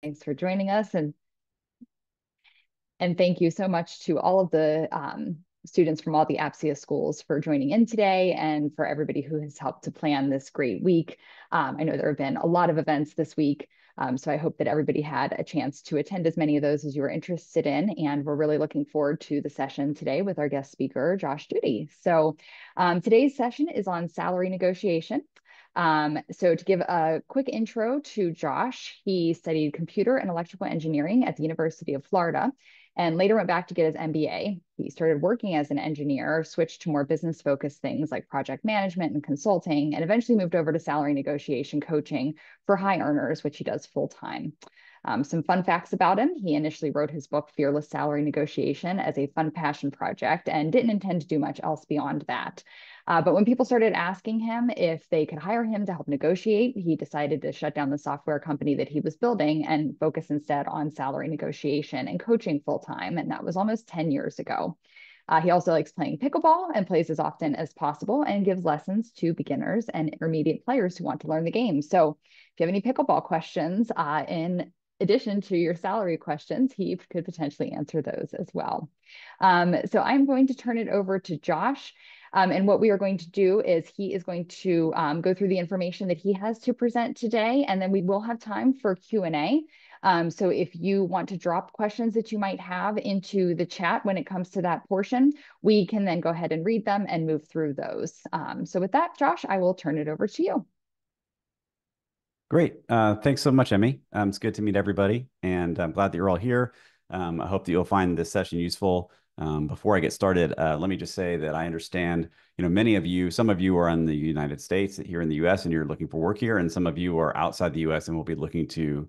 Thanks for joining us, and thank you so much to all of the students from all the APSIA schools for joining in today, and for everybody who has helped to plan this great week. I know there have been a lot of events this week, so I hope that everybody had a chance to attend as many of those as you were interested in, and we're really looking forward to the session today with our guest speaker, Josh Duty. So today's session is on salary negotiation. So to give a quick intro to Josh, he studied computer and electrical engineering at the University of Florida and later went back to get his MBA. He started working as an engineer, switched to more business focused things like project management and consulting, and eventually moved over to salary negotiation coaching for high earners, which he does full time. Some fun facts about him. He initially wrote his book, Fearless Salary Negotiation, as a fun passion project and didn't intend to do much else beyond that. But when people started asking him if they could hire him to help negotiate, he decided to shut down the software company that he was building and focus instead on salary negotiation and coaching full time. And that was almost 10 years ago. He also likes playing pickleball and plays as often as possible and gives lessons to beginners and intermediate players who want to learn the game. So if you have any pickleball questions, in addition to your salary questions, he could potentially answer those as well. So I'm going to turn it over to Josh. And what we are going to do is he is going to go through the information that he has to present today, and then we will have time for Q&A. So if you want to drop questions that you might have into the chat when it comes to that portion, we can then go ahead and read them and move through those. So with that, Josh, I will turn it over to you. Great. Thanks so much, Emmy. It's good to meet everybody, and I'm glad that you're all here. I hope that you'll find this session useful. Before I get started, let me just say that I understand, many of you, some of you are in the United States, here in the US, and you're looking for work here, and some of you are outside the US and will be looking to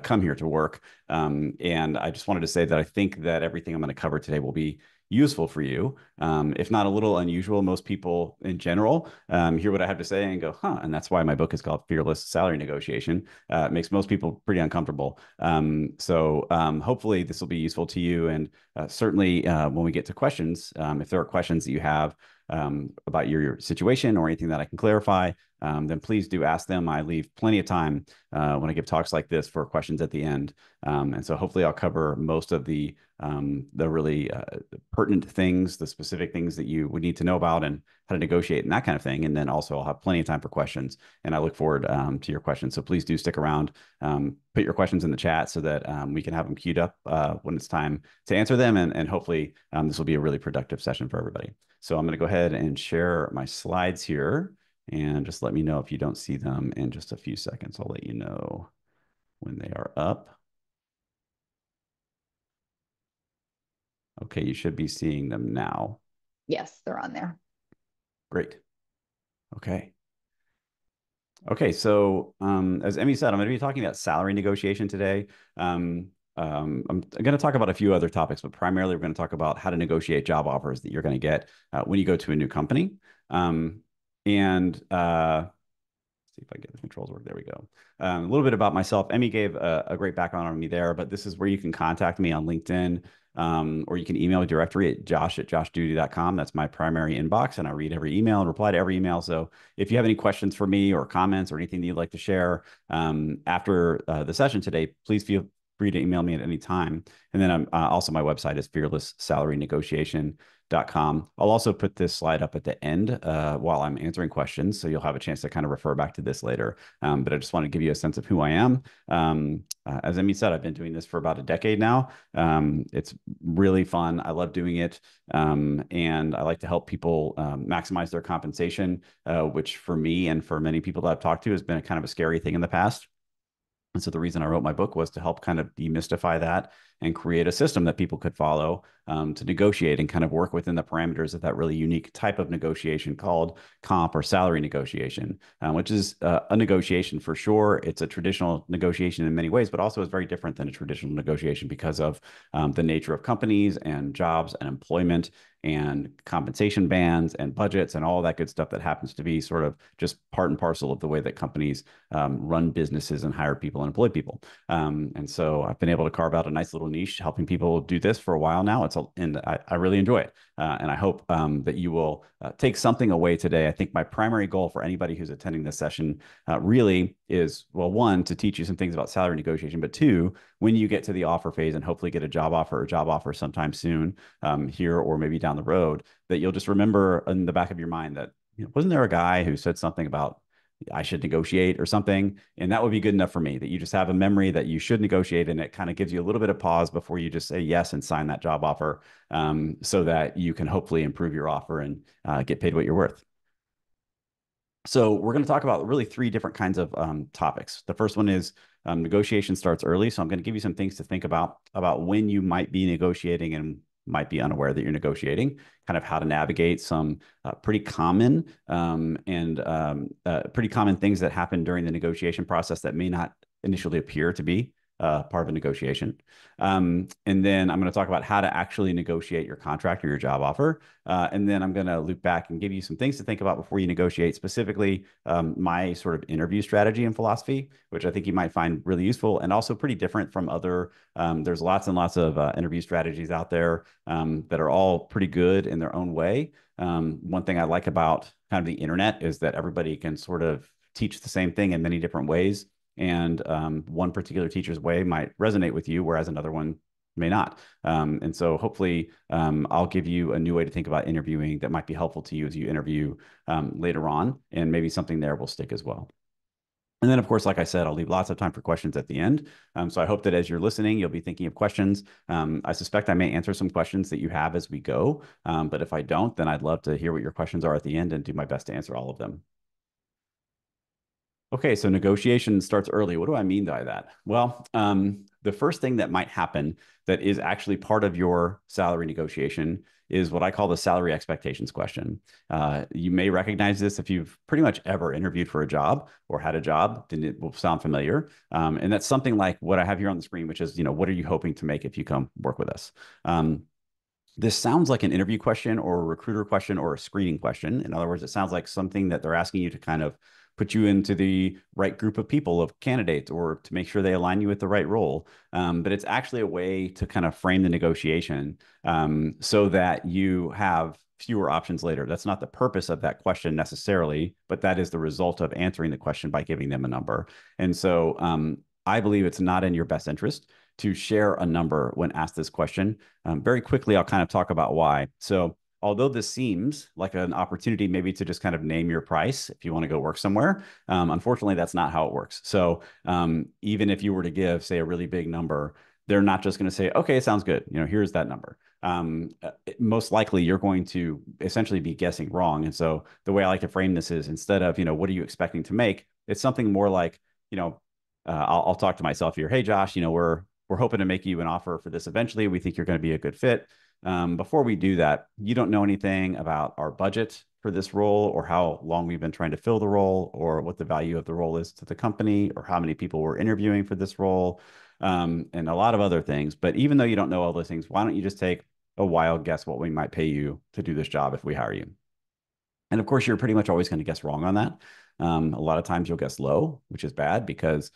come here to work. And I just wanted to say that I think that everything I'm going to cover today will be useful for you. If not a little unusual, most people in general hear what I have to say and go, huh, and that's why my book is called Fearless Salary Negotiation. It makes most people pretty uncomfortable. So hopefully this will be useful to you. And certainly when we get to questions, if there are questions that you have about your situation or anything that I can clarify, then please do ask them. I leave plenty of time when I give talks like this for questions at the end. And so hopefully I'll cover most of the really pertinent things, the specific things that you would need to know about and how to negotiate and that kind of thing. And then also I'll have plenty of time for questions, and I look forward to your questions. So please do stick around, put your questions in the chat so that we can have them queued up when it's time to answer them. And hopefully this will be a really productive session for everybody. So I'm going to go ahead and share my slides here, and just let me know if you don't see them in just a few seconds. I'll let you know when they are up. Okay, you should be seeing them now. Yes, they're on there. Great. Okay. Okay, so as Emmy said, I'm going to be talking about salary negotiation today. I'm going to talk about a few other topics, but primarily we're going to talk about how to negotiate job offers that you're going to get when you go to a new company. And see if I get the controls work. There we go. A little bit about myself. Emmy gave a great background on me there, but this is where you can contact me on LinkedIn, or you can email me directly at josh@joshduty.com. That's my primary inbox, and I read every email and reply to every email. So if you have any questions for me or comments or anything that you'd like to share after the session today, please feel free to email me at any time. And then also my website is fearlessSalaryNegotiation.com. I'll also put this slide up at the end while I'm answering questions, so you'll have a chance to kind of refer back to this later. But I just want to give you a sense of who I am. As Emmy said, I've been doing this for about a decade now. It's really fun. I love doing it. And I like to help people maximize their compensation, which for me and for many people that I've talked to has been a kind of a scary thing in the past. And so the reason I wrote my book was to help kind of demystify that and create a system that people could follow to negotiate and kind of work within the parameters of that really unique type of negotiation called comp or salary negotiation, which is a negotiation for sure. It's a traditional negotiation in many ways, but also is very different than a traditional negotiation because of the nature of companies and jobs and employment and compensation bands and budgets and all that good stuff that happens to be sort of just part and parcel of the way that companies run businesses and hire people and employ people. And so I've been able to carve out a nice little niche helping people do this for a while now. It's a and I really enjoy it. And I hope that you will take something away today. I think my primary goal for anybody who's attending this session really is, well, one, to teach you some things about salary negotiation, but two, when you get to the offer phase and hopefully get a job offer sometime soon here or maybe down the road, that you'll just remember in the back of your mind that, wasn't there a guy who said something about I should negotiate or something? And that would be good enough for me, that you just have a memory that you should negotiate, and it kind of gives you a little bit of pause before you just say yes and sign that job offer, so that you can hopefully improve your offer and get paid what you're worth. So we're going to talk about really three different kinds of topics. The first one is negotiation starts early. So I'm going to give you some things to think about when you might be negotiating and might be unaware that you're negotiating, kind of how to navigate some pretty common pretty common things that happen during the negotiation process that may not initially appear to be part of a negotiation. And then I'm going to talk about how to actually negotiate your contract or your job offer. And then I'm going to loop back and give you some things to think about before you negotiate, specifically my sort of interview strategy and philosophy, which I think you might find really useful and also pretty different from other. There's lots and lots of interview strategies out there that are all pretty good in their own way. One thing I like about kind of the internet is that everybody can sort of teach the same thing in many different ways. And one particular teacher's way might resonate with you, whereas another one may not. And so hopefully I'll give you a new way to think about interviewing that might be helpful to you as you interview later on, and maybe something there will stick as well. And then, of course, like I said, I'll leave lots of time for questions at the end. So I hope that as you're listening, you'll be thinking of questions. I suspect I may answer some questions that you have as we go. But if I don't, then I'd love to hear what your questions are at the end and do my best to answer all of them. Okay, so negotiation starts early. What do I mean by that? Well, the first thing that might happen that is actually part of your salary negotiation is what I call the salary expectations question. You may recognize this if you've pretty much ever interviewed for a job or had a job, then it will sound familiar. And that's something like what I have here on the screen, which is, what are you hoping to make if you come work with us? This sounds like an interview question or a recruiter question or a screening question. In other words, it sounds like something that they're asking you to kind of put you into the right group of people, of candidates, or to make sure they align you with the right role. But it's actually a way to kind of frame the negotiation so that you have fewer options later. That's not the purpose of that question necessarily, but that is the result of answering the question by giving them a number. And so I believe it's not in your best interest to share a number when asked this question. Very quickly, I'll kind of talk about why. So although this seems like an opportunity maybe to just kind of name your price if you want to go work somewhere, unfortunately, that's not how it works. So even if you were to give, say, a really big number, they're not just going to say, okay, it sounds good. Here's that number. Most likely, you're going to essentially be guessing wrong. And so the way I like to frame this is, instead of, what are you expecting to make? It's something more like, I'll talk to myself here. Hey, Josh, we're hoping to make you an offer for this eventually. We think you're going to be a good fit. Before we do that, you don't know anything about our budget for this role, or how long we've been trying to fill the role, or what the value of the role is to the company, or how many people we're interviewing for this role, and a lot of other things. But even though you don't know all those things, why don't you just take a wild guess what we might pay you to do this job if we hire you? And of course, you're pretty much always going to guess wrong on that. A lot of times you'll guess low, which is bad, because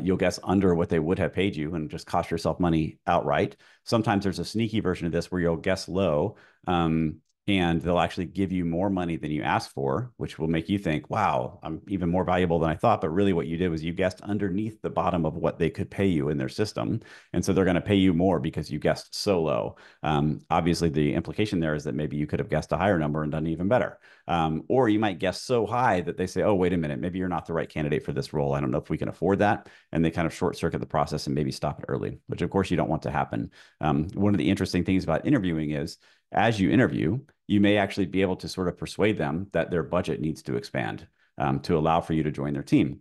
you'll guess under what they would have paid you and just cost yourself money outright. Sometimes there's a sneaky version of this where you'll guess low, and they'll actually give you more money than you asked for, which will make you think, wow, I'm even more valuable than I thought. But really what you did was you guessed underneath the bottom of what they could pay you in their system. And so they're going to pay you more because you guessed so low. Obviously, the implication there is that maybe you could have guessed a higher number and done even better. Or you might guess so high that they say, oh, wait a minute, maybe you're not the right candidate for this role. I don't know if we can afford that. And they kind of short circuit the process and maybe stop it early, which of course you don't want to happen. One of the interesting things about interviewing is, as you interview, you may actually be able to sort of persuade them that their budget needs to expand to allow for you to join their team.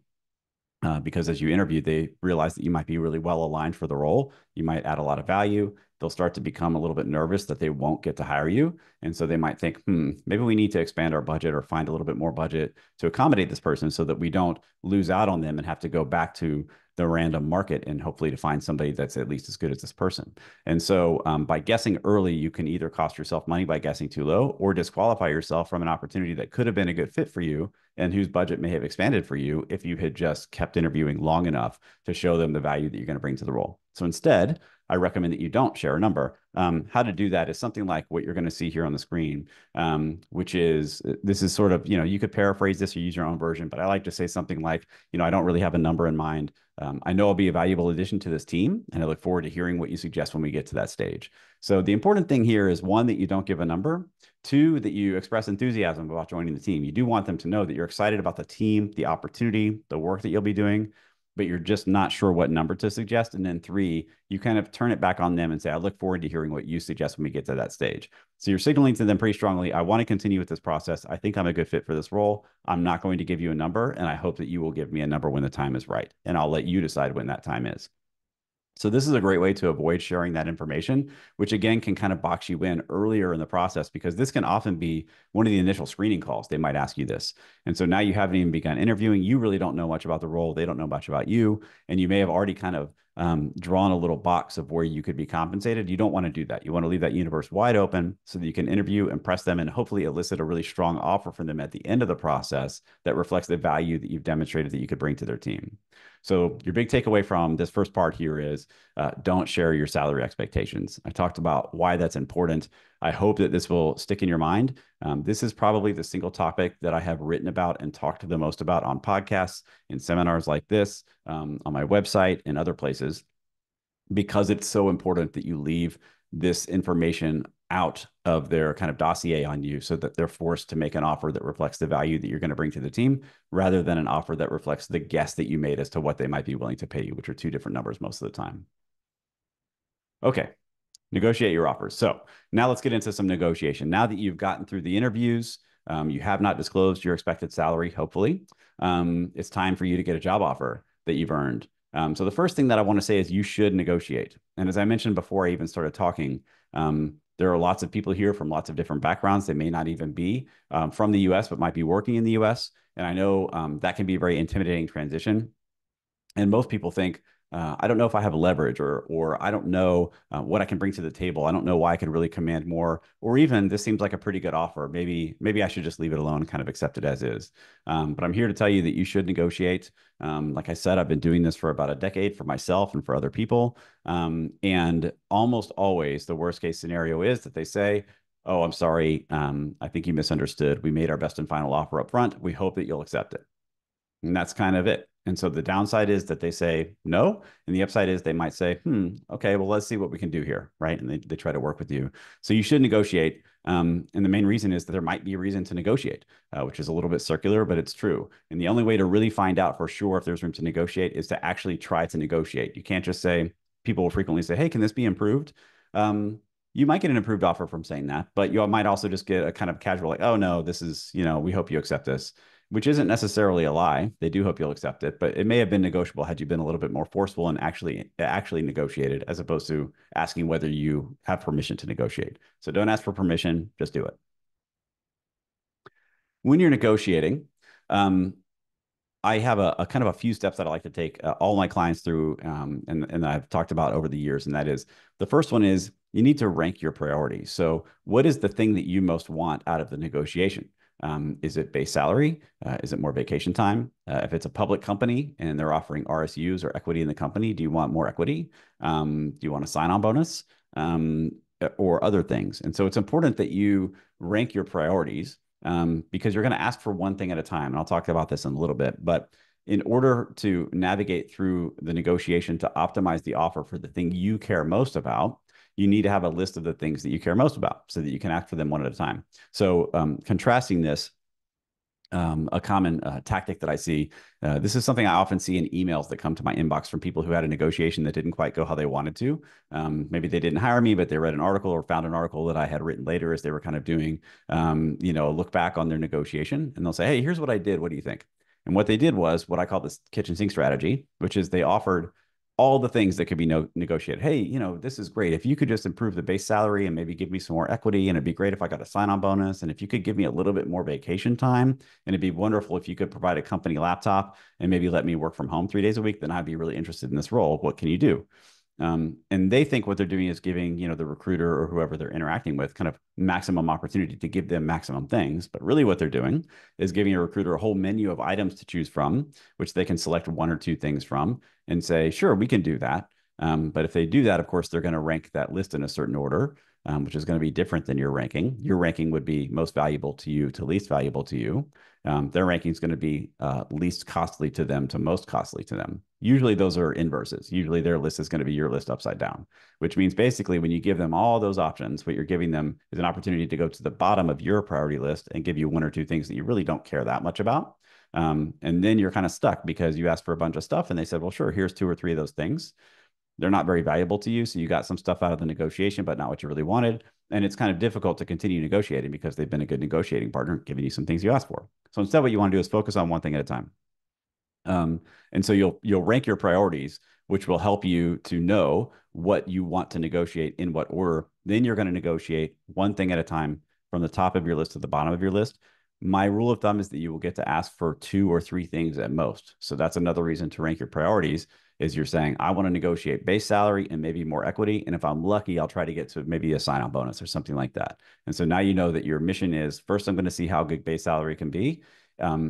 Because as you interview, they realize that you might be really well aligned for the role. You might add a lot of value. They'll start to become a little bit nervous that they won't get to hire you. And so they might think, maybe we need to expand our budget or find a little bit more budget to accommodate this person so that we don't lose out on them and have to go back to the random market and hopefully to find somebody that's at least as good as this person. And so by guessing early, you can either cost yourself money by guessing too low, or disqualify yourself from an opportunity that could have been a good fit for you and whose budget may have expanded for you if you had just kept interviewing long enough to show them the value that you're going to bring to the role. So instead, I recommend that you don't share a number. How to do that is something like what you're going to see here on the screen, which is this is sort of, you could paraphrase this or use your own version, but I like to say something like, I don't really have a number in mind. I know I'll be a valuable addition to this team, and I look forward to hearing what you suggest when we get to that stage. So the important thing here is, one, that you don't give a number. Two, that you express enthusiasm about joining the team. You do want them to know that you're excited about the team, the opportunity, the work that you'll be doing, but you're just not sure what number to suggest. And then three, you kind of turn it back on them and say, I look forward to hearing what you suggest when we get to that stage. So you're signaling to them pretty strongly, I want to continue with this process. I think I'm a good fit for this role. I'm not going to give you a number, and I hope that you will give me a number when the time is right. And I'll let you decide when that time is. So this is a great way to avoid sharing that information, which again can kind of box you in earlier in the process, because this can often be one of the initial screening calls. They might ask you this. And so now you haven't even begun interviewing. You really don't know much about the role. They don't know much about you. And you may have already kind of drawn a little box of where you could be compensated. You don't want to do that. You want to leave that universe wide open so that you can interview, impress them, and hopefully elicit a really strong offer from them at the end of the process that reflects the value that you've demonstrated that you could bring to their team. So your big takeaway from this first part here is don't share your salary expectations. I talked about why that's important. I hope that this will stick in your mind. This is probably the single topic that I have written about and talked the most about on podcasts, in seminars like this, on my website, and other places, because it's so important that you leave this information out of their kind of dossier on you, so that they're forced to make an offer that reflects the value that you're going to bring to the team, rather than an offer that reflects the guess that you made as to what they might be willing to pay you, which are two different numbers most of the time. Okay, negotiate your offers. So now let's get into some negotiation. Now that you've gotten through the interviews, you have not disclosed your expected salary, hopefully, it's time for you to get a job offer that you've earned. So the first thing that I want to say is you should negotiate. And as I mentioned before I even started talking, there are lots of people here from lots of different backgrounds. They may not even be from the US, but might be working in the US. And I know that can be a very intimidating transition. And most people think, I don't know if I have leverage, or I don't know what I can bring to the table. I don't know why I could really command more, or even this seems like a pretty good offer. Maybe I should just leave it alone and kind of accept it as is. But I'm here to tell you that you should negotiate. Like I said, I've been doing this for about a decade for myself and for other people. And almost always the worst case scenario is that they say, oh, I'm sorry. I think you misunderstood. We made our best and final offer up front. We hope that you'll accept it. And that's kind of it. And so the downside is that they say no. And the upside is they might say, okay, well, let's see what we can do here. Right. And they try to work with you. So you should negotiate. And the main reason is that there might be a reason to negotiate, which is a little bit circular, but it's true. And the only way to really find out for sure if there's room to negotiate is to actually try to negotiate. You can't just say, people will frequently say, hey, can this be improved? You might get an improved offer from saying that, but you might also just get a kind of casual, like, oh, no, this is, we hope you accept this, which isn't necessarily a lie. They do hope you'll accept it, but it may have been negotiable had you been a little bit more forceful and actually negotiated, as opposed to asking whether you have permission to negotiate. So don't ask for permission, just do it. When you're negotiating, I have a kind of a few steps that I like to take all my clients through, and I've talked about over the years. And that is, the first one is you need to rank your priorities. So what is the thing that you most want out of the negotiation? Is it base salary? Is it more vacation time? If it's a public company and they're offering RSUs or equity in the company, do you want more equity? Do you want a sign-on bonus, or other things? And so it's important that you rank your priorities, because you're going to ask for one thing at a time. And I'll talk about this in a little bit. But in order to navigate through the negotiation to optimize the offer for the thing you care most about, you need to have a list of the things that you care most about so that you can act for them one at a time. So contrasting this, a common tactic that I see, this is something I often see in emails that come to my inbox from people who had a negotiation that didn't quite go how they wanted to. Maybe they didn't hire me, but they read an article or found an article that I had written later as they were kind of doing, a look back on their negotiation. And they'll say, hey, here's what I did. What do you think? And what they did was what I call this kitchen sink strategy, which is they offered all the things that could be negotiated. Hey, this is great. If you could just improve the base salary and maybe give me some more equity, and it'd be great if I got a sign-on bonus. And if you could give me a little bit more vacation time, and it'd be wonderful if you could provide a company laptop and maybe let me work from home 3 days a week, then I'd be really interested in this role. What can you do? And they think what they're doing is giving, the recruiter or whoever they're interacting with kind of maximum opportunity to give them maximum things. But really what they're doing is giving a recruiter a whole menu of items to choose from, which they can select one or two things from and say, sure, we can do that. But if they do that, of course, they're going to rank that list in a certain order, which is going to be different than your ranking. Your ranking would be most valuable to you to least valuable to you. Their ranking is going to be least costly to them to most costly to them. Usually those are inverses. Usually their list is going to be your list upside down, which means basically when you give them all those options, what you're giving them is an opportunity to go to the bottom of your priority list and give you one or two things that you really don't care that much about. And then you're kind of stuck because you asked for a bunch of stuff and they said, well, sure, here's two or three of those things. They're not very valuable to you. So you got some stuff out of the negotiation, but not what you really wanted. And it's kind of difficult to continue negotiating because they've been a good negotiating partner, giving you some things you asked for. So instead, what you want to do is focus on one thing at a time. And so you'll rank your priorities, which will help you to know what you want to negotiate in what order. Then you're going to negotiate one thing at a time from the top of your list to the bottom of your list. My rule of thumb is that you will get to ask for two or three things at most. So that's another reason to rank your priorities is you're saying, I want to negotiate base salary and maybe more equity. And if I'm lucky, I'll try to get to maybe a sign-on bonus or something like that. And so now you know that your mission is first, I'm going to see how good base salary can be.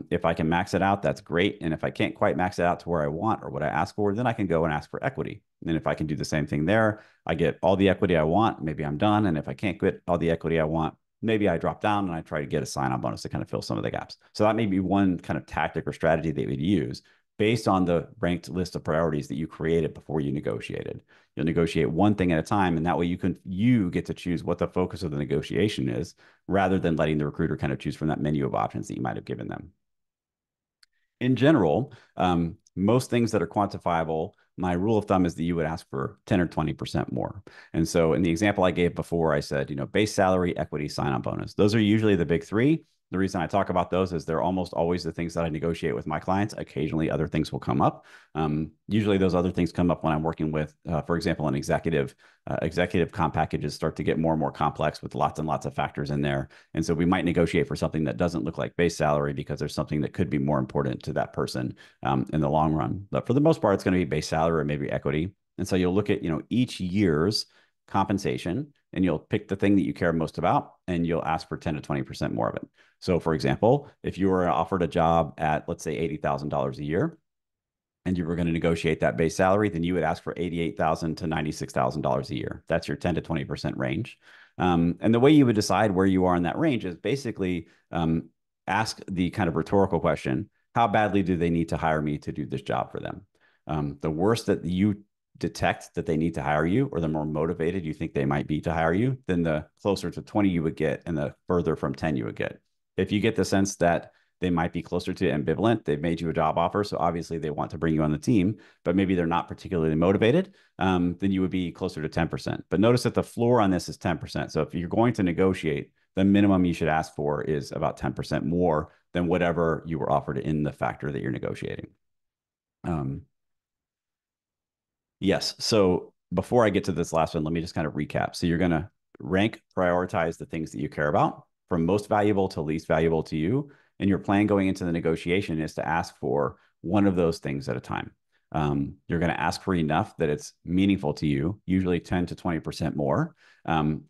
If I can max it out, that's great. And if I can't quite max it out to where I want or what I ask for, then I can go and ask for equity. And if I can do the same thing there, I get all the equity I want, maybe I'm done. And if I can't get all the equity I want, maybe I drop down and I try to get a sign-on bonus to kind of fill some of the gaps. So that may be one kind of tactic or strategy that we'd use based on the ranked list of priorities that you created before you negotiated. You'll negotiate one thing at a time, and that way you get to choose what the focus of the negotiation is, rather than letting the recruiter kind of choose from that menu of options that you might have given them. In general, most things that are quantifiable, my rule of thumb is that you would ask for 10 or 20% more. And so in the example I gave before, I said, base salary, equity, sign-on bonus. Those are usually the big three. The reason I talk about those is they're almost always the things that I negotiate with my clients. Occasionally, other things will come up. Usually, those other things come up when I'm working with, for example, an executive. Executive comp packages start to get more and more complex with lots and lots of factors in there. And so we might negotiate for something that doesn't look like base salary because there's something that could be more important to that person in the long run. But for the most part, it's going to be base salary or maybe equity. And so you'll look at, each year's compensation and you'll pick the thing that you care most about and you'll ask for 10 to 20% more of it. So for example, if you were offered a job at, let's say, $80,000 a year, and you were going to negotiate that base salary, then you would ask for $88,000 to $96,000 a year. That's your 10 to 20% range. And the way you would decide where you are in that range is basically ask the kind of rhetorical question, how badly do they need to hire me to do this job for them? The worse that you detect that they need to hire you, or the more motivated you think they might be to hire you, then the closer to 20 you would get and the further from 10 you would get. If you get the sense that they might be closer to ambivalent, they've made you a job offer, so obviously they want to bring you on the team, but maybe they're not particularly motivated, then you would be closer to 10%. But notice that the floor on this is 10%. So if you're going to negotiate, the minimum you should ask for is about 10% more than whatever you were offered in the factor that you're negotiating. Yes. So before I get to this last one, let me just kind of recap. So you're going to prioritize the things that you care about from most valuable to least valuable to you. And your plan going into the negotiation is to ask for one of those things at a time. You're going to ask for enough that it's meaningful to you, usually 10 to 20% more.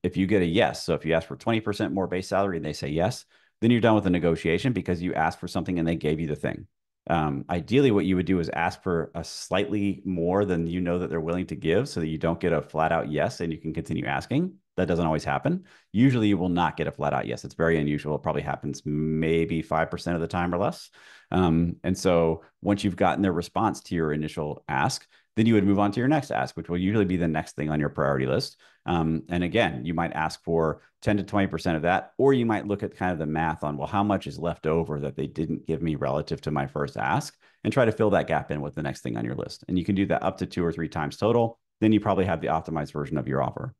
If you get a yes, so if you ask for 20% more base salary and they say yes, then you're done with the negotiation because you asked for something and they gave you the thing. Ideally, what you would do is ask for a slightly more than you know that they're willing to give so that you don't get a flat out yes and you can continue asking. That doesn't always happen. Usually you will not get a flat out yes. It's very unusual. It probably happens maybe 5% of the time or less. And so once you've gotten their response to your initial ask, then you would move on to your next ask, which will usually be the next thing on your priority list. And again, you might ask for 10 to 20% of that, or you might look at kind of the math on, well, how much is left over that they didn't give me relative to my first ask, and try to fill that gap in with the next thing on your list. And you can do that up to 2 or 3 times total. Then you probably have the optimized version of your offer.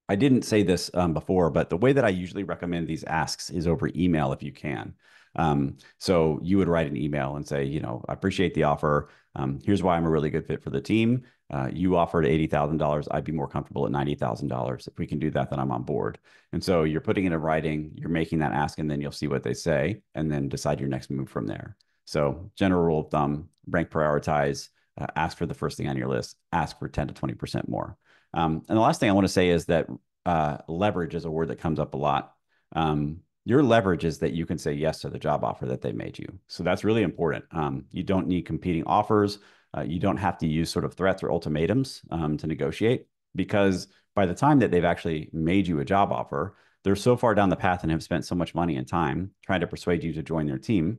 I didn't say this before, but the way that I usually recommend these asks is over email if you can. So you would write an email and say, I appreciate the offer. Here's why I'm a really good fit for the team. You offered $80,000. I'd be more comfortable at $90,000. If we can do that, then I'm on board. And so you're putting it in writing, you're making that ask, and then you'll see what they say, and then decide your next move from there. So general rule of thumb, rank prioritize, ask for the first thing on your list, ask for 10 to 20% more. And the last thing I want to say is that leverage is a word that comes up a lot. Your leverage is that you can say yes to the job offer that they made you. So that's really important. You don't need competing offers. You don't have to use sort of threats or ultimatums to negotiate, because by the time that they've actually made you a job offer, they're so far down the path and have spent so much money and time trying to persuade you to join their team,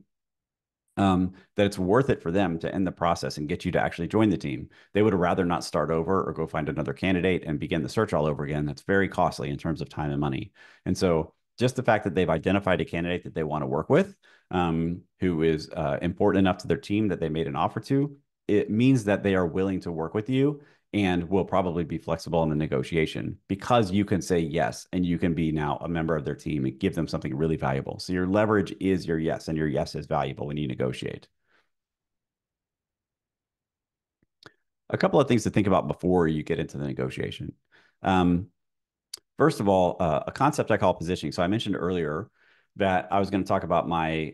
that it's worth it for them to end the process and get you to actually join the team. They would rather not start over or go find another candidate and begin the search all over again. That's very costly in terms of time and money. And so just the fact that they've identified a candidate that they want to work with, who is important enough to their team that they made an offer to, it means that they are willing to work with you and will probably be flexible in the negotiation, because you can say yes and you can be now a member of their team and give them something really valuable. So your leverage is your yes, and your yes is valuable when you negotiate. A couple of things to think about before you get into the negotiation. First of all, a concept I call positioning. So I mentioned earlier that I was going to talk about my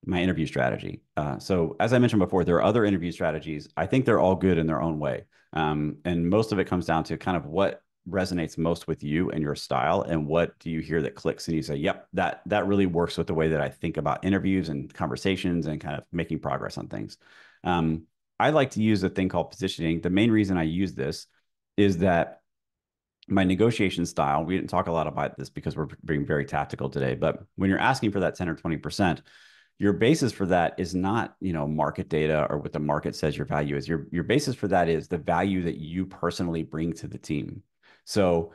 my interview strategy. So as I mentioned before, there are other interview strategies. I think they're all good in their own way. And most of it comes down to kind of what resonates most with you and your style, and what do you hear that clicks and you say, yep, that really works with the way that I think about interviews and conversations and kind of making progress on things. I like to use a thing called positioning. The main reason I use this is that my negotiation style, we didn't talk a lot about this because we're being very tactical today, but when you're asking for that 10 or 20%, your basis for that is not, market data or what the market says your value is. Your basis for that is the value that you personally bring to the team. So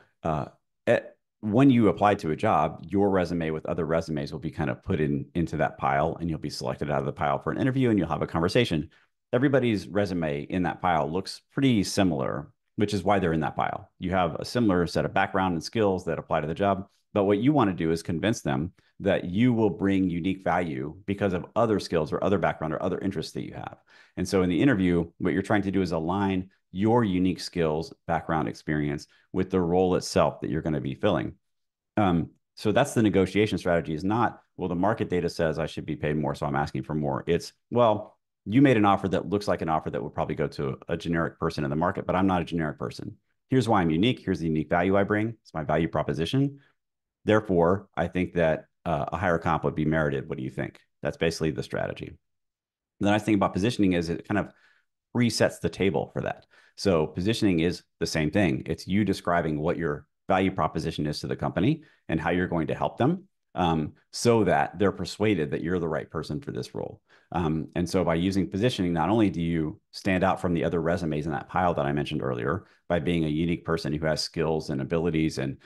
when you apply to a job, your resume with other resumes will be kind of put into that pile, and you'll be selected out of the pile for an interview, and you'll have a conversation. Everybody's resume in that pile looks pretty similar, which is why they're in that pile. You have a similar set of background and skills that apply to the job. But what you want to do is convince them that you will bring unique value because of other skills or other background or other interests that you have. And so in the interview, what you're trying to do is align your unique skills, background, experience with the role itself that you're going to be filling. So that's the negotiation strategy. Is not, well, the market data says I should be paid more, so I'm asking for more. It's, well, you made an offer that looks like an offer that would probably go to a generic person in the market, but I'm not a generic person. Here's why I'm unique. Here's the unique value I bring. It's my value proposition. Therefore, I think that a higher comp would be merited. What do you think? That's basically the strategy. The nice thing about positioning is it kind of resets the table for that. So positioning is the same thing. It's you describing what your value proposition is to the company and how you're going to help them, so that they're persuaded that you're the right person for this role. And so by using positioning, not only do you stand out from the other resumes in that pile that I mentioned earlier by being a unique person who has skills and abilities and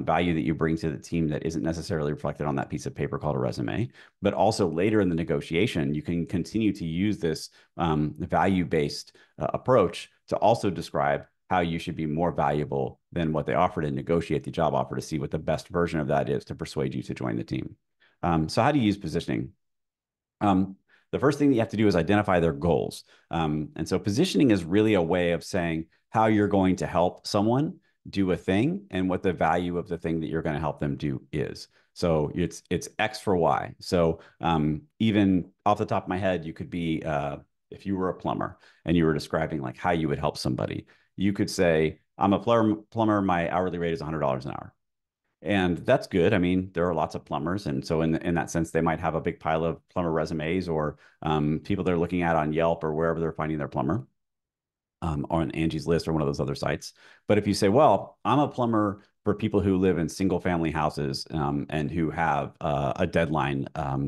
value that you bring to the team that isn't necessarily reflected on that piece of paper called a resume, but also later in the negotiation, you can continue to use this value-based approach to also describe how you should be more valuable than what they offered and negotiate the job offer to see what the best version of that is to persuade you to join the team. So how do you use positioning? The first thing that you have to do is identify their goals. And so positioning is really a way of saying how you're going to help someone do a thing and what the value of the thing that you're going to help them do is. So it's X for Y. So even off the top of my head, you could be, if you were a plumber and you were describing like how you would help somebody, you could say, I'm a plumber, my hourly rate is $100 an hour. And that's good. I mean, there are lots of plumbers. And so in that sense, they might have a big pile of plumber resumes or people they're looking at on Yelp or wherever they're finding their plumber, on Angie's List or one of those other sites. But if you say, well, I'm a plumber for people who live in single family houses and who have a deadline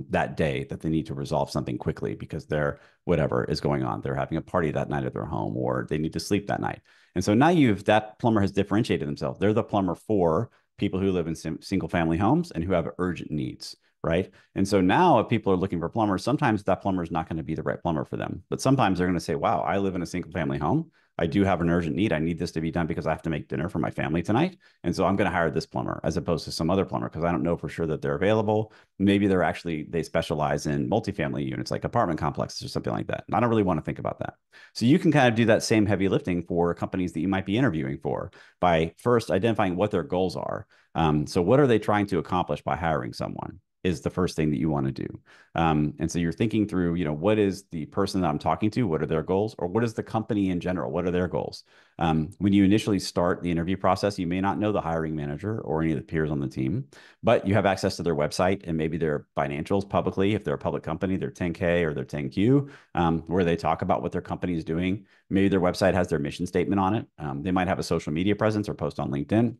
that day that they need to resolve something quickly because they're whatever is going on. They're having a party that night at their home, or they need to sleep that night. And so now that plumber has differentiated themselves. They're the plumber for people who live in single family homes and who have urgent needs, right? And so now if people are looking for plumbers, sometimes that plumber is not going to be the right plumber for them. But sometimes they're going to say, wow, I live in a single family home. I do have an urgent need. I need this to be done because I have to make dinner for my family tonight. And so I'm going to hire this plumber as opposed to some other plumber because I don't know for sure that they're available. Maybe they specialize in multifamily units like apartment complexes or something like that. And I don't really want to think about that. So you can kind of do that same heavy lifting for companies that you might be interviewing for by first identifying what their goals are. So what are they trying to accomplish by hiring someone? is the first thing that you want to do. And so you're thinking through, what is the person that I'm talking to? What are their goals? Or what is the company in general? What are their goals? When you initially start the interview process, you may not know the hiring manager or any of the peers on the team, but you have access to their website and maybe their financials publicly. If they're a public company, their 10K or their 10Q, where they talk about what their company is doing. Maybe their website has their mission statement on it. They might have a social media presence or post on LinkedIn.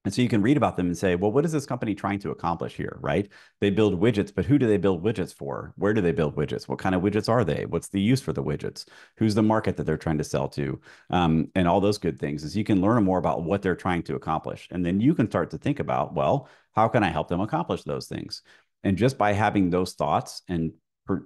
And so you can read about them and say, well, what is this company trying to accomplish here, right? They build widgets, but who do they build widgets for? Where do they build widgets? What kind of widgets are they? What's the use for the widgets? Who's the market that they're trying to sell to? And all those good things is you can learn more about what they're trying to accomplish. And then you can start to think about, well, how can I help them accomplish those things? And just by having those thoughts and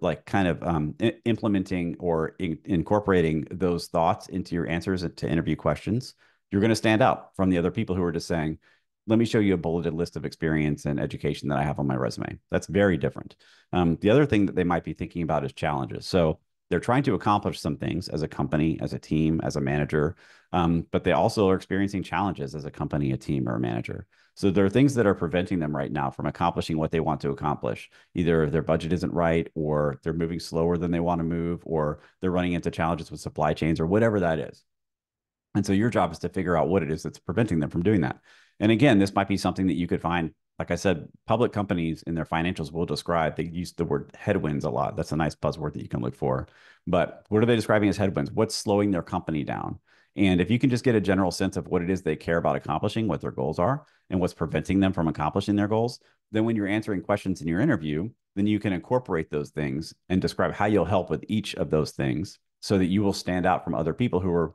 like kind of implementing or incorporating those thoughts into your answers to interview questions, you're going to stand out from the other people who are just saying, let me show you a bulleted list of experience and education that I have on my resume. That's very different. The other thing that they might be thinking about is challenges. So they're trying to accomplish some things as a company, as a team, as a manager, but they also are experiencing challenges as a company, a team, or a manager. So there are things that are preventing them right now from accomplishing what they want to accomplish. Either their budget isn't right, or they're moving slower than they want to move, or they're running into challenges with supply chains, or whatever that is. And so your job is to figure out what it is that's preventing them from doing that. And again, this might be something that you could find. Like I said, public companies in their financials will describe, they use the word headwinds a lot. That's a nice buzzword that you can look for. But what are they describing as headwinds? What's slowing their company down? And if you can just get a general sense of what it is they care about accomplishing, what their goals are, and what's preventing them from accomplishing their goals, then when you're answering questions in your interview, then you can incorporate those things and describe how you'll help with each of those things so that you will stand out from other people who are.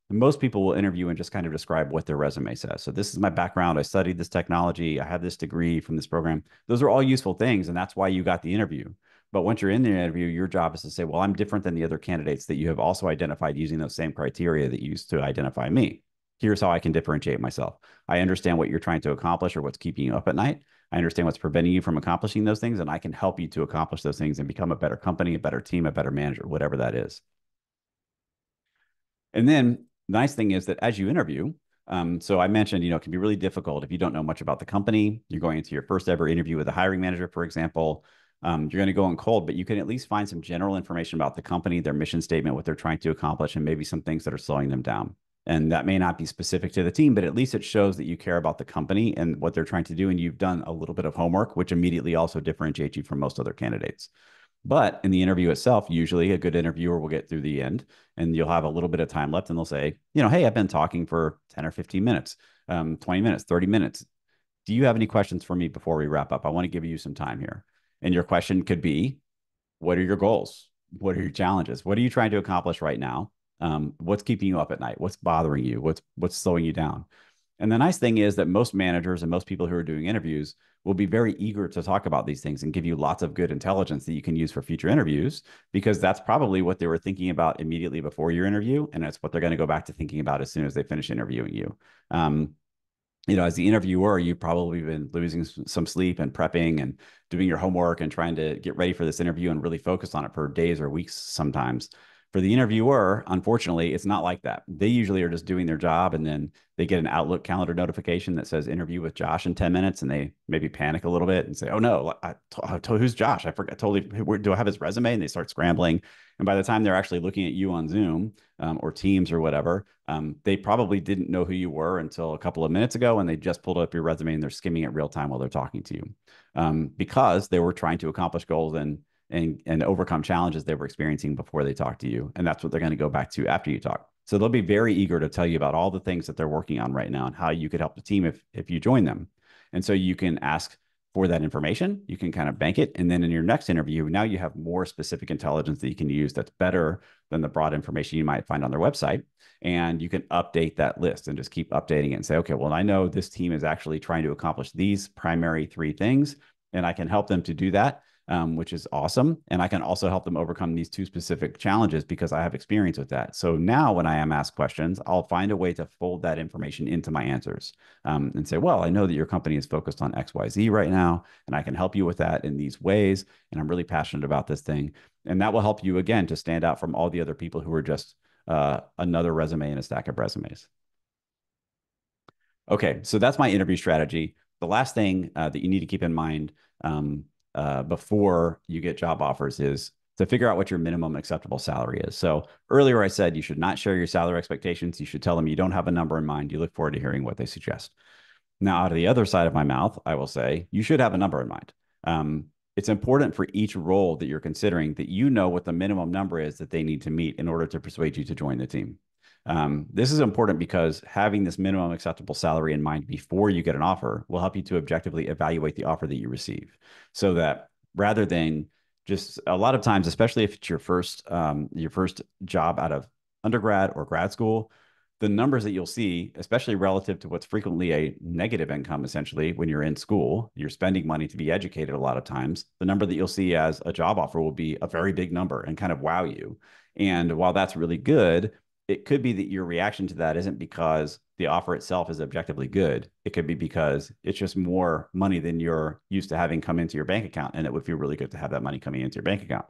Most people will interview and just kind of describe what their resume says. So this is my background. I studied this technology. I have this degree from this program. Those are all useful things, and that's why you got the interview. But once you're in the interview, your job is to say, well, I'm different than the other candidates that you have also identified using those same criteria that you used to identify me. Here's how I can differentiate myself. I understand what you're trying to accomplish or what's keeping you up at night. I understand what's preventing you from accomplishing those things, and I can help you to accomplish those things and become a better company, a better team, a better manager, whatever that is. And then the nice thing is that as you interview, so I mentioned, it can be really difficult if you don't know much about the company. You're going into your first ever interview with a hiring manager, for example. You're going to go in cold, but you can at least find some general information about the company, their mission statement, what they're trying to accomplish, and maybe some things that are slowing them down. And that may not be specific to the team, but at least it shows that you care about the company and what they're trying to do. And you've done a little bit of homework, which immediately also differentiates you from most other candidates. But in the interview itself, usually a good interviewer will get through the end and you'll have a little bit of time left and they'll say, hey, I've been talking for 10 or 15 minutes, 20 minutes, 30 minutes. Do you have any questions for me before we wrap up? I want to give you some time here. And your question could be, what are your goals? What are your challenges? What are you trying to accomplish right now? What's keeping you up at night? What's bothering you? What's slowing you down? And the nice thing is that most managers and most people who are doing interviews will be very eager to talk about these things and give you lots of good intelligence that you can use for future interviews, because that's probably what they were thinking about immediately before your interview. And that's what they're going to go back to thinking about as soon as they finish interviewing you. As the interviewer, you've probably been losing some sleep and prepping and doing your homework and trying to get ready for this interview and really focus on it for days or weeks sometimes. For the interviewer, unfortunately, it's not like that. They usually are just doing their job and then they get an Outlook calendar notification that says interview with Josh in 10 minutes and they maybe panic a little bit and say, oh no, I told who's Josh? I forgot totally, do I have his resume? And they start scrambling. And by the time they're actually looking at you on Zoom or Teams or whatever, they probably didn't know who you were until a couple of minutes ago and they just pulled up your resume and they're skimming it real time while they're talking to you because they were trying to accomplish goals and overcome challenges they were experiencing before they talk to you. And that's what they're going to go back to after you talk. So they'll be very eager to tell you about all the things that they're working on right now and how you could help the team if you join them. And so you can ask for that information, you can kind of bank it. And then in your next interview, now you have more specific intelligence that you can use that's better than the broad information you might find on their website. And you can update that list and just keep updating it and say, okay, well, I know this team is actually trying to accomplish these primary 3 things, and I can help them to do that. Which is awesome. And I can also help them overcome these 2 specific challenges because I have experience with that. So now when I am asked questions, I'll find a way to fold that information into my answers and say, well, I know that your company is focused on XYZ right now, and I can help you with that in these ways. And I'm really passionate about this thing. And that will help you, again, to stand out from all the other people who are just another resume in a stack of resumes. Okay, so that's my interview strategy. the last thing that you need to keep in mind before you get job offers is to figure out what your minimum acceptable salary is. So earlier I said you should not share your salary expectations. You should tell them you don't have a number in mind. You look forward to hearing what they suggest. Now, out of the other side of my mouth, I will say you should have a number in mind. It's important for each role that you're considering that you know what the minimum number is that they need to meet in order to persuade you to join the team. This is important because having this minimum acceptable salary in mind before you get an offer will help you to objectively evaluate the offer that you receive, so that rather than just a lot of times, especially if it's your first job out of undergrad or grad school, the numbers that you'll see, especially relative to what's frequently a negative income, essentially, when you're in school, you're spending money to be educated a lot of times. The number that you'll see as a job offer will be a very big number and kind of wow you. And while that's really good, it could be that your reaction to that isn't because the offer itself is objectively good. It could be because it's just more money than you're used to having come into your bank account. And it would feel really good to have that money coming into your bank account.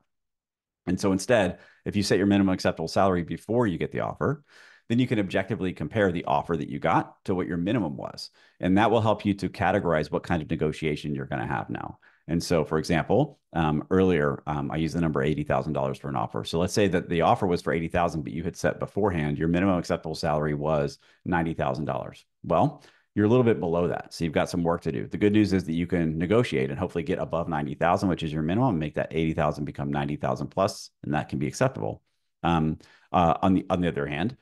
And so instead, if you set your minimum acceptable salary before you get the offer, then you can objectively compare the offer that you got to what your minimum was. And that will help you to categorize what kind of negotiation you're going to have now. And so, for example, earlier, I used the number $80,000 for an offer. So let's say that the offer was for $80,000, but you had set beforehand, your minimum acceptable salary was $90,000. Well, you're a little bit below that. So you've got some work to do. The good news is that you can negotiate and hopefully get above 90,000, which is your minimum, and make that 80,000 become 90,000 plus, and that can be acceptable. On the other hand,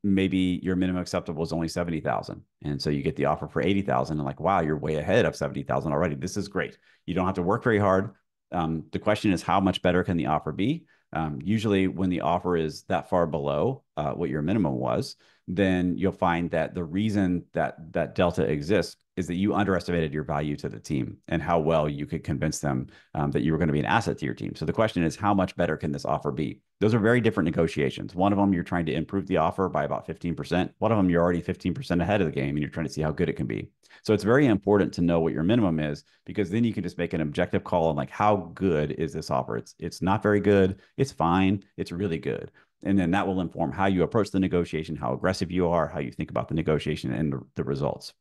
maybe your minimum acceptable is only 70,000. And so you get the offer for 80,000 and like, wow, you're way ahead of 70,000 already. This is great. You don't have to work very hard. The question is, how much better can the offer be? Usually when the offer is that far below what your minimum was, then you'll find that the reason that delta exists is that you underestimated your value to the team and how well you could convince them that you were going to be an asset to your team. So the question is, how much better can this offer be? Those are very different negotiations. One of them, you're trying to improve the offer by about 15%. One of them, you're already 15% ahead of the game and you're trying to see how good it can be. So it's very important to know what your minimum is, because then you can just make an objective call on like, how good is this offer? It's not very good. It's fine. It's really good. And then that will inform how you approach the negotiation, how aggressive you are, how you think about the negotiation and the results.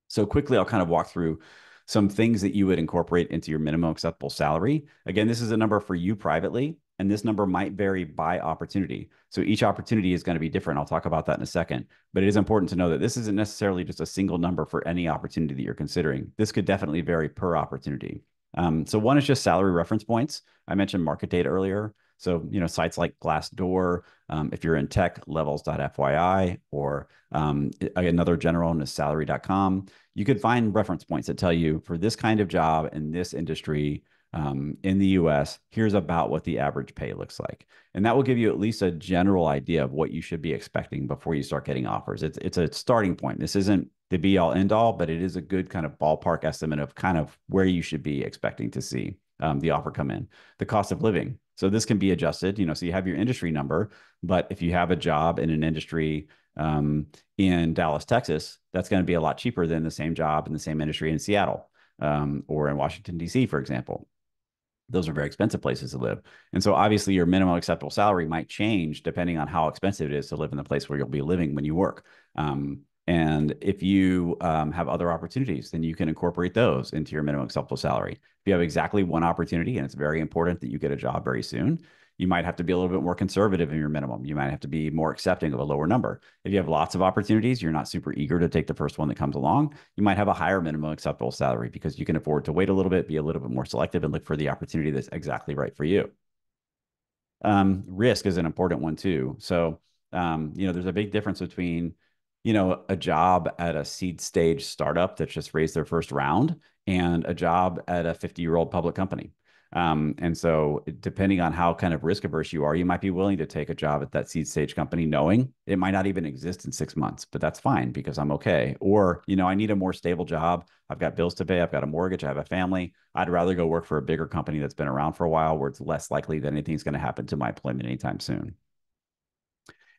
So quickly, I'll kind of walk through some things that you would incorporate into your minimum acceptable salary. Again, this is a number for you privately, and this number might vary by opportunity. So each opportunity is going to be different. I'll talk about that in a second. But it is important to know that this isn't necessarily just a single number for any opportunity that you're considering. This could definitely vary per opportunity. So one is just salary reference points. I mentioned market data earlier. So, sites like Glassdoor, if you're in tech, levels.fyi, or another general one is salary.com, you could find reference points that tell you for this kind of job in this industry in the US, here's about what the average pay looks like. And that will give you at least a general idea of what you should be expecting before you start getting offers. It's a starting point. This isn't the be all end all, but it is a good kind of ballpark estimate of kind of where you should be expecting to see the offer come in. The cost of living. So this can be adjusted, so you have your industry number, but if you have a job in an industry in Dallas, Texas, that's going to be a lot cheaper than the same job in the same industry in Seattle or in Washington, D.C., for example. Those are very expensive places to live. And so obviously your minimum acceptable salary might change depending on how expensive it is to live in the place where you'll be living when you work. And if you have other opportunities, then you can incorporate those into your minimum acceptable salary. If you have exactly one opportunity and it's very important that you get a job very soon, you might have to be a little bit more conservative in your minimum. You might have to be more accepting of a lower number. If you have lots of opportunities, you're not super eager to take the first one that comes along, you might have a higher minimum acceptable salary because you can afford to wait a little bit, be a little bit more selective, and look for the opportunity that's exactly right for you. Risk is an important one too. So, there's a big difference between a job at a seed stage startup that's just raised their first round and a job at a 50-year-old public company. And so depending on how kind of risk averse you are, you might be willing to take a job at that seed stage company knowing it might not even exist in 6 months, but that's fine because I'm okay. Or, I need a more stable job. I've got bills to pay. I've got a mortgage. I have a family. I'd rather go work for a bigger company that's been around for a while where it's less likely that anything's going to happen to my employment anytime soon.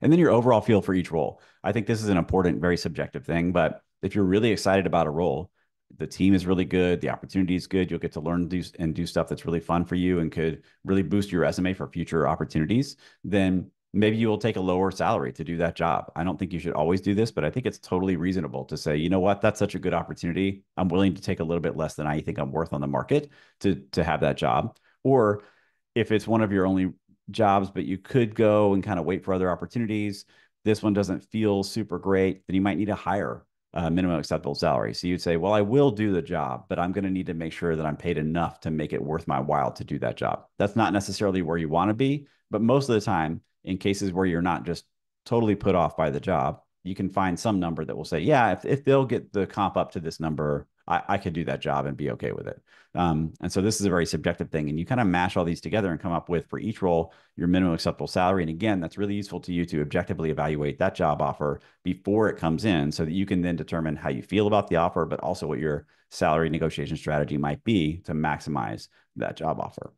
And then your overall feel for each role. I think this is an important, very subjective thing, but if you're really excited about a role, the team is really good, the opportunity is good, you'll get to learn and do stuff that's really fun for you and could really boost your resume for future opportunities, then maybe you will take a lower salary to do that job. I don't think you should always do this, but I think it's totally reasonable to say, you know what, that's such a good opportunity. I'm willing to take a little bit less than I think I'm worth on the market to have that job. Or if it's one of your only jobs, but you could go and kind of wait for other opportunities, this one doesn't feel super great, then you might need a higher minimum acceptable salary. So you'd say, well, I will do the job, but I'm going to need to make sure that I'm paid enough to make it worth my while to do that job. That's not necessarily where you want to be, but most of the time, in cases where you're not just totally put off by the job, you can find some number that will say, yeah, if they'll get the comp up to this number, I could do that job and be okay with it. And so this is a very subjective thing. And you kind of mash all these together and come up with, for each role, your minimum acceptable salary. And again, that's really useful to you to objectively evaluate that job offer before it comes in so that you can then determine how you feel about the offer, but also what your salary negotiation strategy might be to maximize that job offer.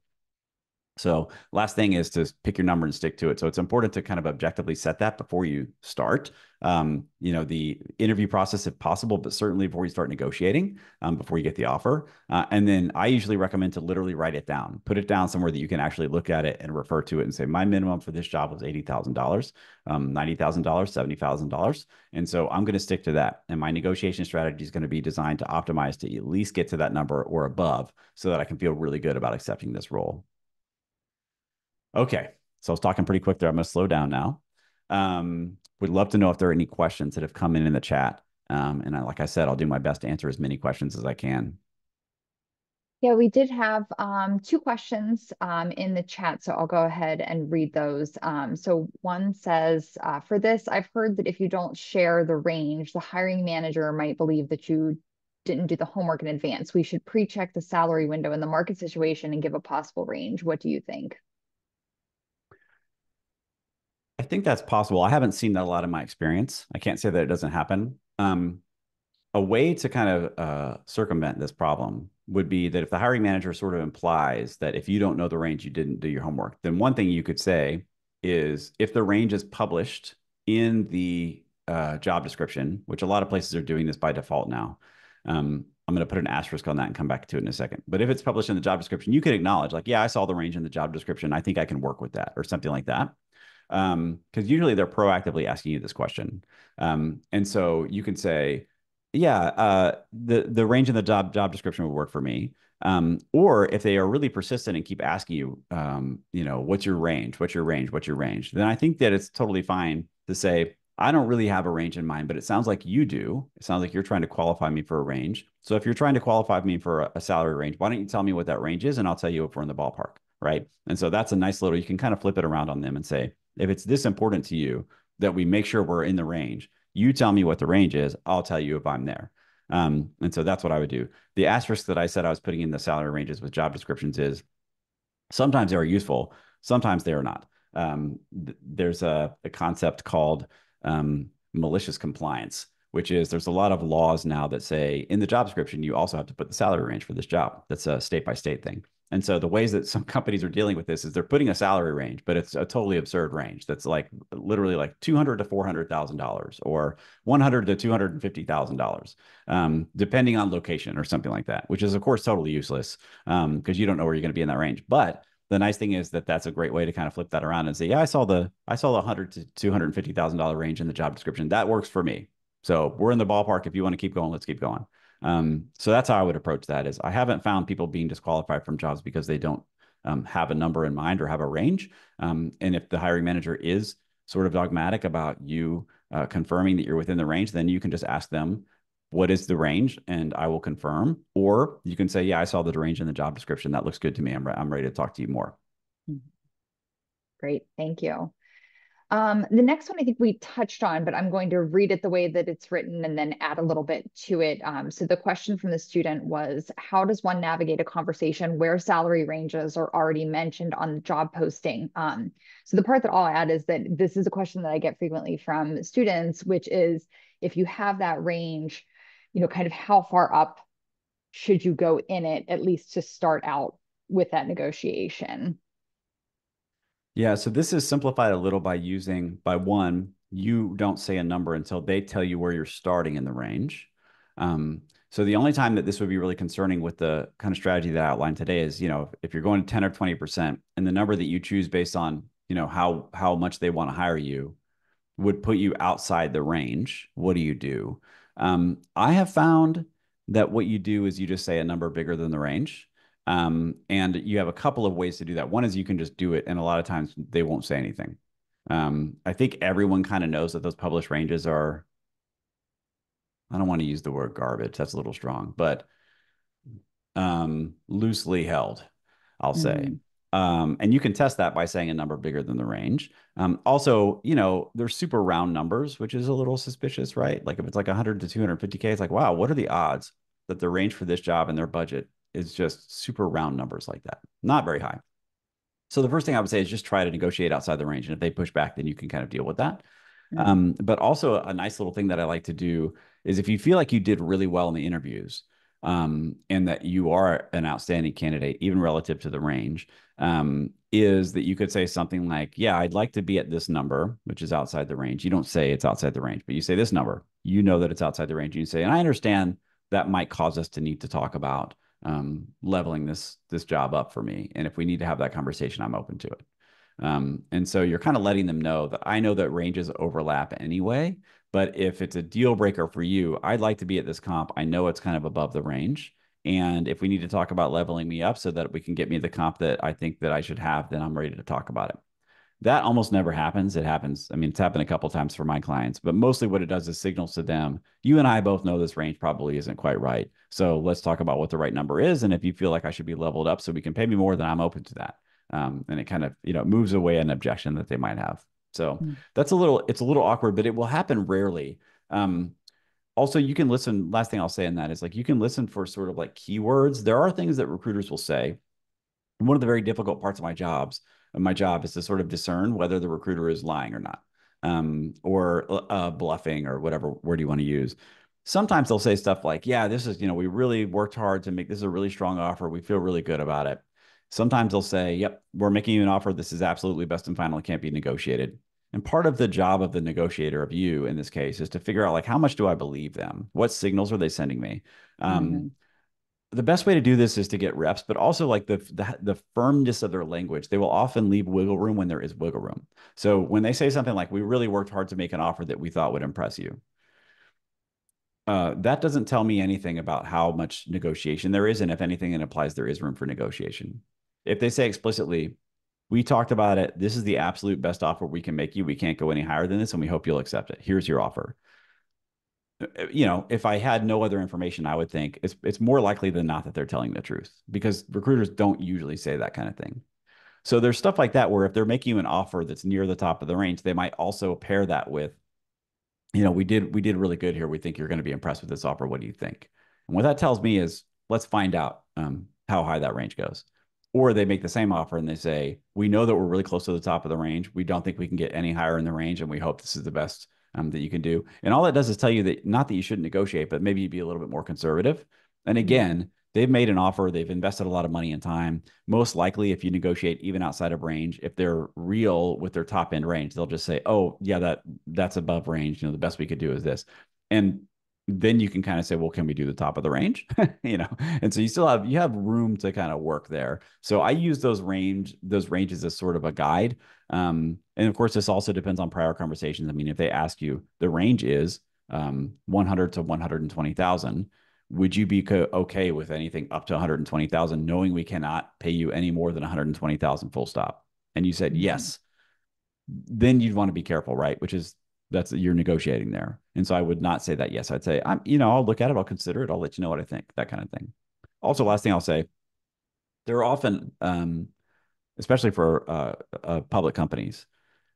So last thing is to pick your number and stick to it. So it's important to kind of objectively set that before you start, the interview process if possible, but certainly before you start negotiating, before you get the offer. And then I usually recommend to literally write it down, put it down somewhere that you can actually look at it and refer to it and say, my minimum for this job was $80,000, $90,000, $70,000. And so I'm going to stick to that. And my negotiation strategy is going to be designed to optimize to at least get to that number or above so that I can feel really good about accepting this role. Okay, so I was talking pretty quick there. I'm going to slow down now. Would love to know if there are any questions that have come in the chat. Like I said, I'll do my best to answer as many questions as I can. Yeah, we did have two questions in the chat, so I'll go ahead and read those. So one says, for this, I've heard that if you don't share the range, the hiring manager might believe that you didn't do the homework in advance. We should pre-check the salary window and the market situation and give a possible range. What do you think? I think that's possible. I haven't seen that a lot in my experience. I can't say that it doesn't happen. A way to kind of circumvent this problem would be that if the hiring manager sort of implies that if you don't know the range, you didn't do your homework, then one thing you could say is if the range is published in the job description, which a lot of places are doing this by default now. I'm going to put an asterisk on that and come back to it in a second. But if it's published in the job description, you can acknowledge like, yeah, I saw the range in the job description. I think I can work with that or something like that. Because usually they're proactively asking you this question. And so you can say, yeah, the range in the job description would work for me. Or if they are really persistent and keep asking you, what's your range? What's your range? What's your range? Then I think that it's totally fine to say, I don't really have a range in mind, but it sounds like you do. It sounds like you're trying to qualify me for a range. So if you're trying to qualify me for a salary range, why don't you tell me what that range is and I'll tell you if we're in the ballpark, right? And so that's a nice little, you can kind of flip it around on them and say, if it's this important to you that we make sure we're in the range, you tell me what the range is, I'll tell you if I'm there. And so that's what I would do. The asterisk that I said I was putting in the salary ranges with job descriptions is sometimes they are useful, sometimes they are not. There's a concept called malicious compliance, which is there's a lot of laws now that say in the job description, you also have to put the salary range for this job. That's a state by state thing. And so the ways that some companies are dealing with this is they're putting a salary range, but it's a totally absurd range. That's like literally like $200,000 to $400,000 or $100,000 to $250,000, depending on location or something like that, which is of course totally useless because you don't know where you're going to be in that range. But the nice thing is that that's a great way to kind of flip that around and say, yeah, I saw the $100,000 to $250,000 range in the job description. That works for me. So we're in the ballpark. If you want to keep going, let's keep going. So that's how I would approach that. Is I haven't found people being disqualified from jobs because they don't have a number in mind or have a range. And if the hiring manager is sort of dogmatic about you confirming that you're within the range, then you can just ask them, what is the range? And I will confirm. Or you can say, yeah, I saw the range in the job description. That looks good to me. I'm ready to talk to you more. Great, thank you. The next one I think we touched on, but I'm going to read it the way that it's written and then add a little bit to it. So the question from the student was, how does one navigate a conversation where salary ranges are already mentioned on the job posting? So the part that I'll add is that this is a question that I get frequently from students, which is if you have that range, kind of how far up should you go in it, at least to start out with that negotiation? Yeah, so this is simplified a little by one, you don't say a number until they tell you where you're starting in the range. So the only time that this would be really concerning with the kind of strategy that I outlined today is, if you're going to 10 or 20% and the number that you choose based on how much they want to hire you would put you outside the range. What do you do? I have found that what you do is you just say a number bigger than the range. And you have a couple of ways to do that. One is you can just do it, and a lot of times they won't say anything. I think everyone kind of knows that those published ranges are, I don't want to use the word garbage, that's a little strong, but loosely held, I'll say. Mm-hmm. And you can test that by saying a number bigger than the range. Also, they're super round numbers, which is a little suspicious, right? Like if it's like 100 to 250K, it's like, wow, what are the odds that the range for this job and their budget is just super round numbers like that? Not very high. So the first thing I would say is just try to negotiate outside the range. And if they push back, then you can kind of deal with that. But also a nice little thing that I like to do is if you feel like you did really well in the interviews, and that you are an outstanding candidate, even relative to the range, is that you could say something like, yeah, I'd like to be at this number, which is outside the range. You don't say it's outside the range, but you say this number. You know that it's outside the range. You say, and I understand that might cause us to need to talk about leveling this job up for me. And if we need to have that conversation, I'm open to it. And so you're kind of letting them know that I know that ranges overlap anyway, but if it's a deal breaker for you, I'd like to be at this comp. I know it's kind of above the range. And if we need to talk about leveling me up so that we can get me the comp that I think that I should have, then I'm ready to talk about it. That almost never happens. It happens. I mean, it's happened a couple of times for my clients, but mostly what it does is signals to them, you and I both know this range probably isn't quite right. So let's talk about what the right number is. And if you feel like I should be leveled up so we can pay me more, then I'm open to that. And it kind of, moves away an objection that they might have. So it's a little awkward, but it will happen rarely. Also, you can listen. Last thing I'll say in that is like, you can listen for sort of like keywords. There are things that recruiters will say. And one of the very difficult parts of my job is to sort of discern whether the recruiter is lying or not, or bluffing or whatever word you want to use. Sometimes they'll say stuff like, yeah, this is, we really worked hard to make this a really strong offer. We feel really good about it. Sometimes they'll say, yep, we're making you an offer. This is absolutely best and final. It can't be negotiated. And part of the job of the negotiator, of you in this case, is to figure out like, how much do I believe them? What signals are they sending me? Mm-hmm. The best way to do this is to get reps, but also like the firmness of their language. They will often leave wiggle room when there is wiggle room. So when they say something like, we really worked hard to make an offer that we thought would impress you, that doesn't tell me anything about how much negotiation there is. And if anything, it implies there is room for negotiation. If they say explicitly, we talked about it, this is the absolute best offer we can make you, we can't go any higher than this, and we hope you'll accept it. Here's your offer. If I had no other information, I would think it's more likely than not that they're telling the truth, because recruiters don't usually say that kind of thing. So there's stuff like that where if they're making you an offer that's near the top of the range, they might also pair that with, we did really good here. We think you're going to be impressed with this offer. What do you think? And what that tells me is, let's find out how high that range goes. Or they make the same offer and they say, we know that we're really close to the top of the range. We don't think we can get any higher in the range, and we hope this is the best that you can do. And all that does is tell you that not that you shouldn't negotiate, but maybe you'd be a little bit more conservative. And again, they've made an offer. They've invested a lot of money and time. Most likely, if you negotiate even outside of range, if they're real with their top end range, they'll just say, oh, yeah, that's above range. The best we could do is this. And then you can kind of say, well, can we do the top of the range? And so you have room to kind of work there. So I use those ranges as sort of a guide. And of course, this also depends on prior conversations. I mean, if they ask you, the range is 100 to 120,000, would you be okay with anything up to 120,000, knowing we cannot pay you any more than 120,000 full stop? And you said yes. Then you'd want to be careful, right? You're negotiating there. And so I would not say that yes. I'd say, I'll look at it, I'll consider it, I'll let you know what I think, that kind of thing. Also, last thing I'll say, there are often, especially for public companies,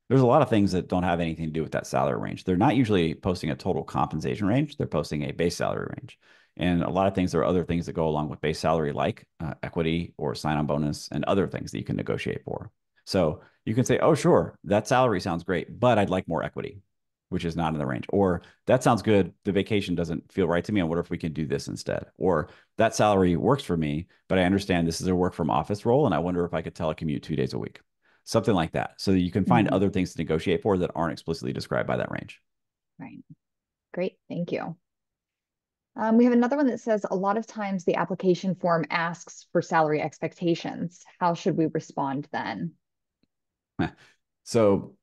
there's a lot of things that don't have anything to do with that salary range. They're not usually posting a total compensation range. They're posting a base salary range. And a lot of things, there are other things that go along with base salary, like equity or sign-on bonus and other things that you can negotiate for. So you can say, oh, sure, that salary sounds great, but I'd like more equity, which is not in the range. Or that sounds good, the vacation doesn't feel right to me. I wonder if we can do this instead. Or that salary works for me, but I understand this is a work from office role, and I wonder if I could telecommute 2 days a week. Something like that. So that you can find other things to negotiate for that aren't explicitly described by that range. Right. Great. Thank you. We have another one that says, a lot of times the application form asks for salary expectations. How should we respond then? So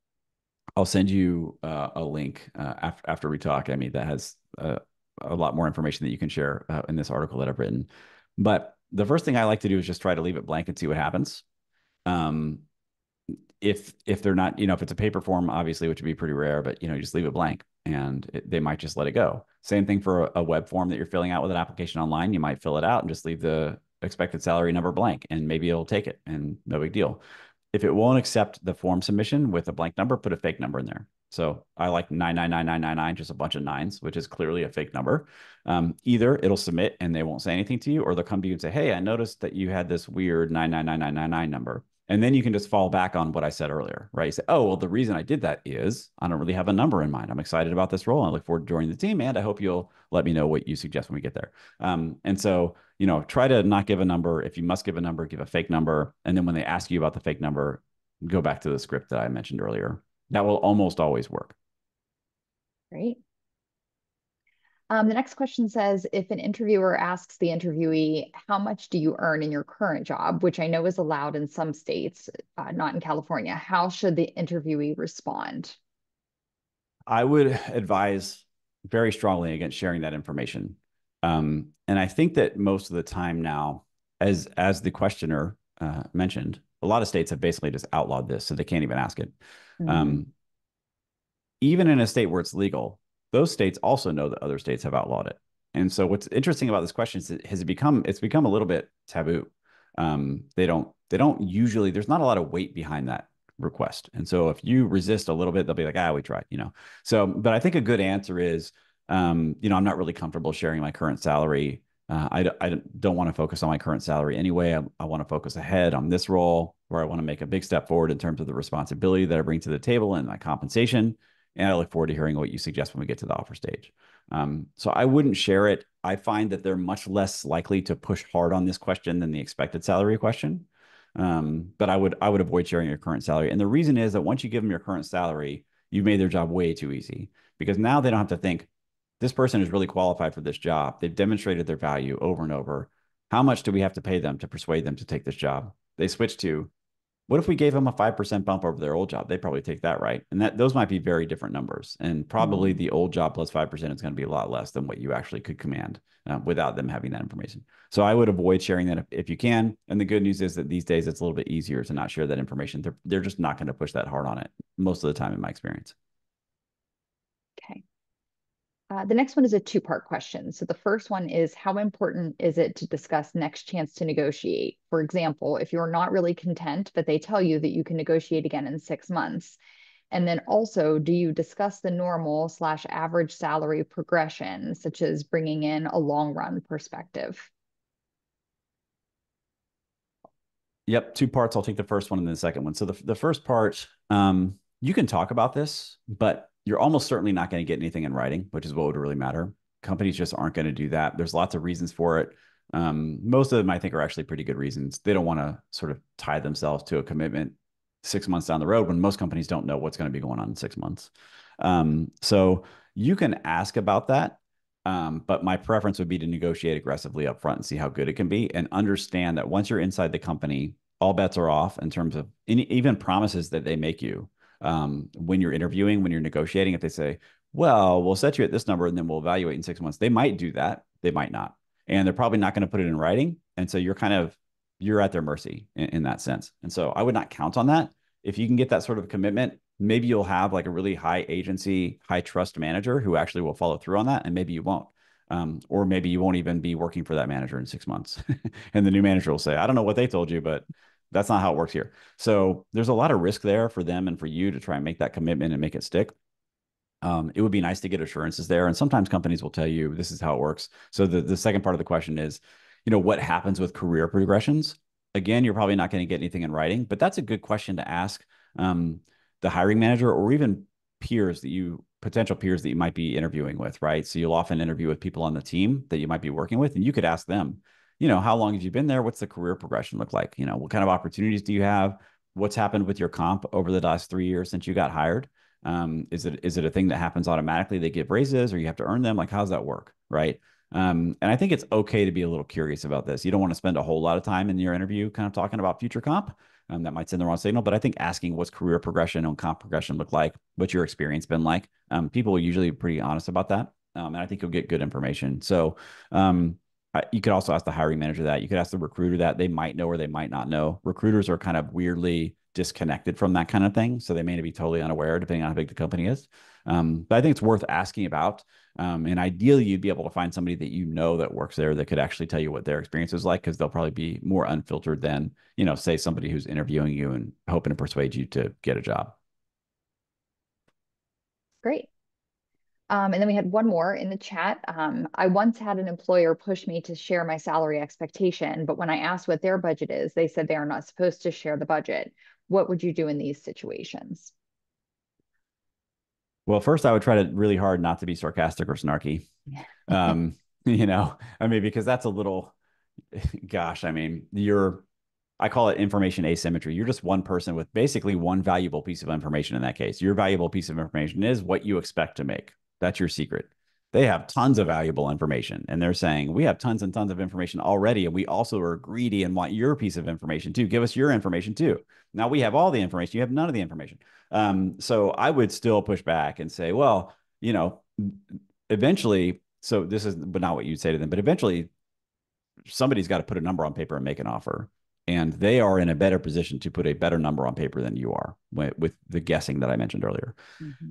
I'll send you a link after we talk. I mean, that has a lot more information that you can share in this article that I've written. But the first thing I like to do is just try to leave it blank and see what happens. Um, if they're not, if it's a paper form, obviously, which would be pretty rare, but you just leave it blank and they might just let it go. Same thing for a web form that you're filling out with an application online. You might fill it out and just leave the expected salary number blank, and maybe it'll take it, and no big deal. If it won't accept the form submission with a blank number, put a fake number in there. So I like 9999999, just a bunch of nines, which is clearly a fake number. Either it'll submit and they won't say anything to you, or they'll come to you and say, hey, I noticed that you had this weird 999999 number. And then you can just fall back on what I said earlier, right? You say, oh, well, the reason I did that is I don't really have a number in mind. I'm excited about this role. I look forward to joining the team, and I hope you'll let me know what you suggest when we get there. And so, try to not give a number. If you must give a number, give a fake number. And then when they ask you about the fake number, go back to the script that I mentioned earlier. That will almost always work. Great. The next question says, if an interviewer asks the interviewee, how much do you earn in your current job, which I know is allowed in some states, not in California, how should the interviewee respond? I would advise very strongly against sharing that information. And I think that most of the time now, as the questioner mentioned, a lot of states have basically just outlawed this, so they can't even ask it. Mm-hmm. Even in a state where it's legal, those states also know that other states have outlawed it. And so what's interesting about this question is it's become a little bit taboo. They don't usually, there's not a lot of weight behind that request. And so if you resist a little bit, they'll be like, we tried. So, but I think a good answer is, I'm not really comfortable sharing my current salary. I don't want to focus on my current salary anyway. I want to focus ahead on this role where I want to make a big step forward in terms of the responsibility that I bring to the table and my compensation. And I look forward to hearing what you suggest when we get to the offer stage. So I wouldn't share it. I find that they're much less likely to push hard on this question than the expected salary question. But I would avoid sharing your current salary. And the reason is that once you give them your current salary, you've made their job way too easy, because now they don't have to think, this person is really qualified for this job. They've demonstrated their value over and over. How much do we have to pay them to persuade them to take this job? They switch to, what if we gave them a 5% bump over their old job? They'd probably take that, right? And those might be very different numbers. And probably the old job plus 5% is going to be a lot less than what you actually could command without them having that information. So I would avoid sharing that if you can. And the good news is that these days it's a little bit easier to not share that information. They're just not going to push that hard on it most of the time, in my experience. Okay. The next one is a two-part question. So the first one is, how important is it to discuss next chance to negotiate? For example, if you're not really content, but they tell you that you can negotiate again in 6 months. And then also, do you discuss the normal/average salary progression, such as bringing in a long-run perspective? Yep, two parts. I'll take the first one and then the second one. So the first part, you can talk about this, but you're almost certainly not going to get anything in writing, which is what would really matter. Companies just aren't going to do that. There's lots of reasons for it. Most of them, I think, are actually pretty good reasons. They don't want to sort of tie themselves to a commitment 6 months down the road when most companies don't know what's going to be going on in 6 months. So you can ask about that. But my preference would be to negotiate aggressively up front and see how good it can be, and understand that once you're inside the company, all bets are off in terms of even promises that they make you. When you're interviewing, when you're negotiating, if they say, well, we'll set you at this number and then we'll evaluate in 6 months, they might do that. They might not. And they're probably not going to put it in writing. And so you're at their mercy in that sense. And so I would not count on that. If you can get that sort of commitment, maybe you'll have like a really high agency, high trust manager who actually will follow through on that. And maybe you won't. Or maybe you won't even be working for that manager in 6 months. And the new manager will say, I don't know what they told you, but that's not how it works here. So there's a lot of risk there for them and for you to try and make that commitment and make it stick. It would be nice to get assurances there. And sometimes companies will tell you this is how it works. So the second part of the question is, what happens with career progressions? Again, you're probably not going to get anything in writing, but that's a good question to ask the hiring manager, or even potential peers that you might be interviewing with, right? So you'll often interview with people on the team that you might be working with, and you could ask them, how long have you been there? What's the career progression look like? What kind of opportunities do you have? What's happened with your comp over the last 3 years since you got hired? Is it a thing that happens automatically? They give raises or you have to earn them? Like, how's that work? Right. And I think it's okay to be a little curious about this. You don't want to spend a whole lot of time in your interview kind of talking about future comp, that might send the wrong signal. But I think asking what's career progression and comp progression look like, what's your experience been like, people are usually pretty honest about that. And I think you'll get good information. So you could also ask the hiring manager that. You could ask the recruiter that. They might know or they might not know. Recruiters are kind of weirdly disconnected from that kind of thing. So they may be totally unaware, depending on how big the company is. But I think it's worth asking about. And ideally, you'd be able to find somebody that you know that works there that could actually tell you what their experience is like, because they'll probably be more unfiltered than, say somebody who's interviewing you and hoping to persuade you to get a job. Great. And then we had one more in the chat. I once had an employer push me to share my salary expectation, but when I asked what their budget is, they said they are not supposed to share the budget. What would you do in these situations? Well, first, I would try to really hard not to be sarcastic or snarky. I mean, because that's a little, gosh, I mean, I call it information asymmetry. You're just one person with basically one valuable piece of information in that case. Your valuable piece of information is what you expect to make. That's your secret. They have tons of valuable information, and they're saying, we have tons and tons of information already, and we also are greedy and want your piece of information too. Give us your information too. Now we have all the information. You have none of the information. So I would still push back and say, well, eventually, so this is, but not what you'd say to them, but eventually somebody's got to put a number on paper and make an offer. And they are in a better position to put a better number on paper than you are with the guessing that I mentioned earlier.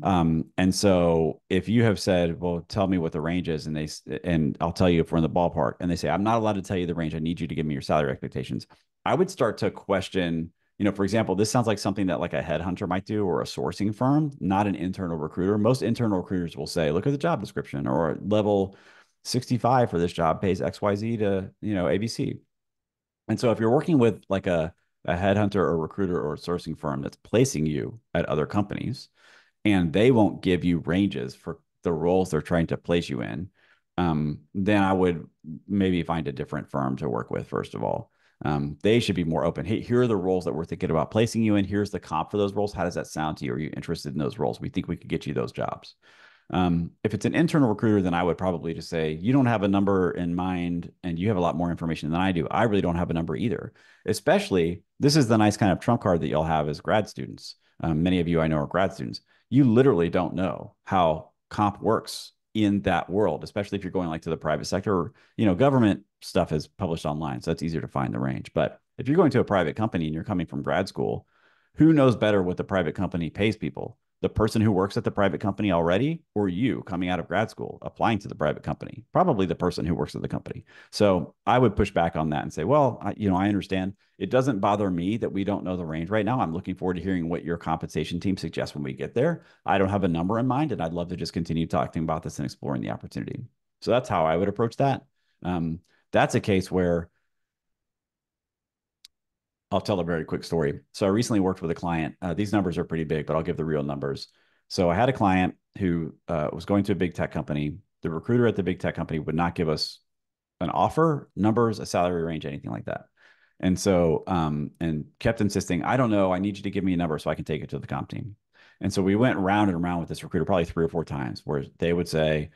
And so if you have said, well, tell me what the range is, and I'll tell you if we're in the ballpark, and they say, I'm not allowed to tell you the range. I need you to give me your salary expectations. I would start to question, for example, this sounds like something that like a headhunter might do or a sourcing firm, not an internal recruiter. Most internal recruiters will say, look at the job description, or level 65 for this job pays XYZ to, ABC. And so if you're working with like a headhunter or recruiter or a sourcing firm that's placing you at other companies, and they won't give you ranges for the roles they're trying to place you in, then I would maybe find a different firm to work with, first of all. They should be more open. Hey, here are the roles that we're thinking about placing you in. Here's the comp for those roles. How does that sound to you? Are you interested in those roles? We think we could get you those jobs. If it's an internal recruiter, then I would probably just say, you don't have a number in mind and you have a lot more information than I do. I really don't have a number either. Especially, this is the nice kind of trump card that you'll have as grad students. Many of you I know are grad students. You literally don't know how comp works in that world, especially if you're going like to the private sector, or, government stuff is published online. So it's easier to find the range. But if you're going to a private company and you're coming from grad school, who knows better what the private company pays people? The person who works at the private company already, or you coming out of grad school applying to the private company? Probably the person who works at the company. So I would push back on that and say, well, I understand. It doesn't bother me that we don't know the range right now. I'm looking forward to hearing what your compensation team suggests when we get there. I don't have a number in mind, and I'd love to just continue talking about this and exploring the opportunity. So that's how I would approach that. That's a case where I'll tell a very quick story. So I recently worked with a client. These numbers are pretty big, but I'll give the real numbers. So I had a client who was going to a big tech company. The recruiter at the big tech company would not give us an offer, numbers, a salary range, anything like that. And so, and kept insisting, I don't know, I need you to give me a number so I can take it to the comp team. And so we went round and around with this recruiter probably 3 or 4 times, where they would say,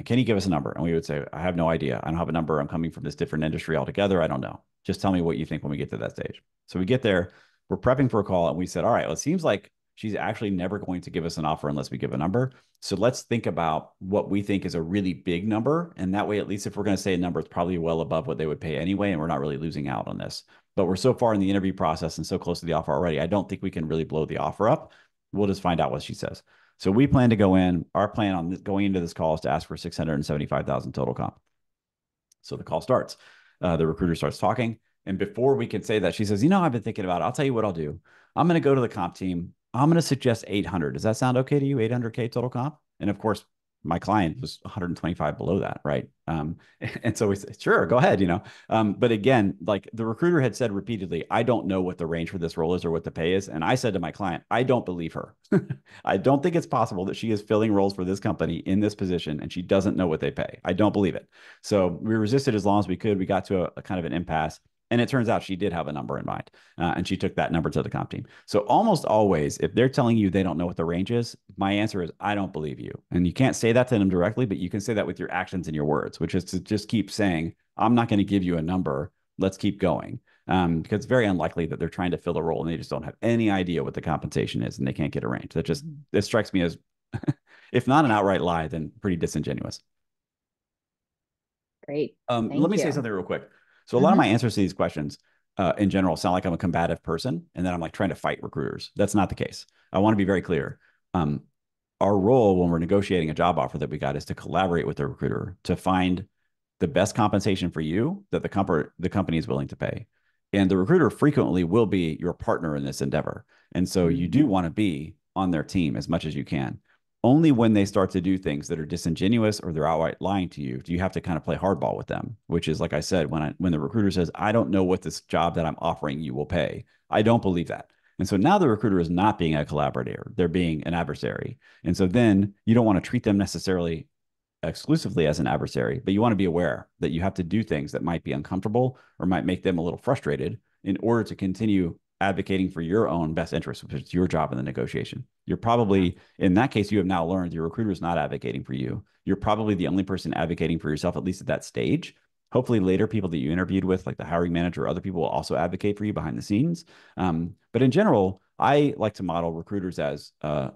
can you give us a number? And we would say, I have no idea. I don't have a number. I'm coming from this different industry altogether. I don't know. Just tell me what you think when we get to that stage. So we get there, we're prepping for a call, and we said, all right, well, it seems like she's actually never going to give us an offer unless we give a number. So let's think about what we think is a really big number. And that way, at least if we're going to say a number, it's probably well above what they would pay anyway. And we're not really losing out on this. But we're so far in the interview process and so close to the offer already, I don't think we can really blow the offer up. We'll just find out what she says. So we plan to go in. Our plan on going into this call is to ask for 675,000 total comp. So the call starts. The recruiter starts talking. And before we can say that, she says, I've been thinking about it. I'll tell you what I'll do. I'm going to go to the comp team. I'm going to suggest 800. Does that sound okay to you? 800K total comp? And of course, my client was 125 below that, right? And so we said, sure, go ahead, But again, like the recruiter had said repeatedly, I don't know what the range for this role is or what the pay is. And I said to my client, I don't believe her. I don't think it's possible that she is filling roles for this company in this position and she doesn't know what they pay. I don't believe it. So we resisted as long as we could. We got to a kind of an impasse. And it turns out she did have a number in mind, and she took that number to the comp team. So almost always, if they're telling you they don't know what the range is, my answer is, I don't believe you. And you can't say that to them directly, but you can say that with your actions and your words, which is to just keep saying, I'm not going to give you a number. Let's keep going. because it's very unlikely that they're trying to fill a role and they just don't have any idea what the compensation is and they can't get arranged. That just, Mhm. it strikes me as, if not an outright lie, then pretty disingenuous. Great. Let Thank me say you. something real quick. So a lot of my Hmm. answers to these questions, in general, sound like I'm a combative person and that I'm like trying to fight recruiters. That's not the case. I want to be very clear. Um, our role when we're negotiating a job offer that we got is to collaborate with the recruiter to find the best compensation for you that the company is willing to pay. And the recruiter frequently will be your partner in this endeavor. And so you Hmm. do want to be on their team as much as you can. Only when they start to do things that are disingenuous or they're outright lying to you do you have to kind of play hardball with them, which is like I said, when the recruiter says, I don't know what this job that I'm offering you will pay. I don't believe that. And so now the recruiter is not being a collaborator, they're being an adversary. And so then you don't want to treat them necessarily exclusively as an adversary, but you want to be aware that you have to do things that might be uncomfortable or might make them a little frustrated in order to continue advocating for your own best interest, which is your job in the negotiation. You're probably, in that case, you have now learned your recruiter is not advocating for you. You're probably the only person advocating for yourself, at least at that stage. Hopefully, later people that you interviewed with, like the hiring manager or other people, will also advocate for you behind the scenes. But in general, I like to model recruiters as a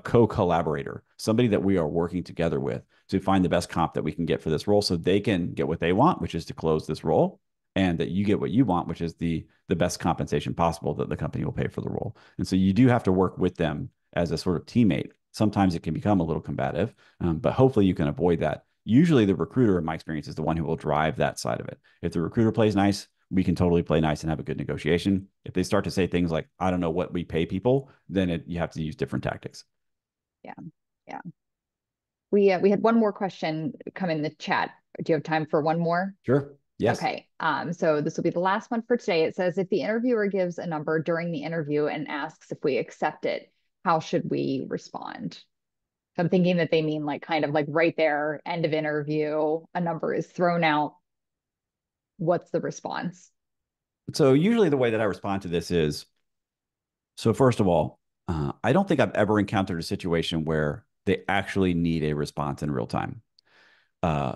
co-collaborator, somebody that we are working together with to find the best comp that we can get for this role so they can get what they want, which is to close this role, and that you get what you want, which is the best compensation possible that the company will pay for the role. And so you do have to work with them as a sort of teammate. Sometimes it can become a little combative, but hopefully you can avoid that. Usually the recruiter, in my experience, is the one who will drive that side of it. If the recruiter plays nice, we can totally play nice and have a good negotiation. If they start to say things like, I don't know what we pay people, then you have to use different tactics. Yeah. Yeah. We had one more question come in the chat. Do you have time for one more? Sure. Yes. Okay. So this will be the last one for today. It says if the interviewer gives a number during the interview and asks if we accept it, how should we respond? So I'm thinking that they mean like kind of like right there, end of interview, a number is thrown out. What's the response? So usually the way that I respond to this is, so first of all, I don't think I've ever encountered a situation where they actually need a response in real time. Uh,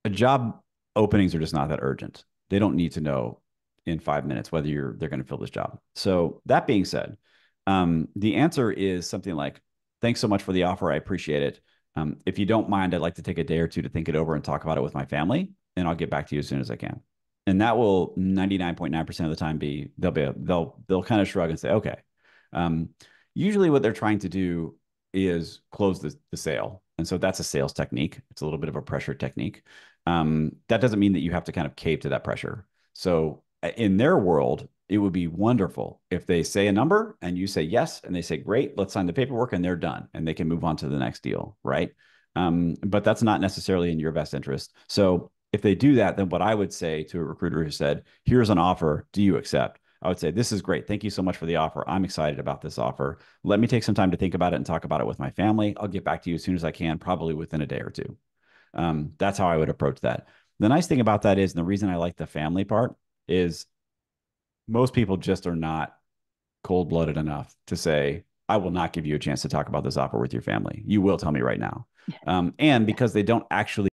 Job openings are just not that urgent. They don't need to know in 5 minutes whether they're going to fill this job. So that being said, the answer is something like, "Thanks so much for the offer. I appreciate it. If you don't mind, I'd like to take a day or two to think it over and talk about it with my family, and I'll get back to you as soon as I can." And that will 99.9% of the time be they'll kind of shrug and say, "Okay." Um, Usually, what they're trying to do is close the sale, and so that's a sales technique. It's a little bit of a pressure technique. That doesn't mean that you have to kind of cave to that pressure. So in their world, it would be wonderful if they say a number and you say yes, and they say, great, let's sign the paperwork, and they're done and they can move on to the next deal. Right. But that's not necessarily in your best interest. So if they do that, then what I would say to a recruiter who said, here's an offer, do you accept? I would say, this is great. Thank you so much for the offer. I'm excited about this offer. Let me take some time to think about it and talk about it with my family. I'll get back to you as soon as I can, probably within a day or two. That's how I would approach that. The nice thing about that is, and the reason I like the family part is most people just are not cold blooded enough to say, I will not give you a chance to talk about this offer with your family. You will tell me right now. And Yeah. because they don't actually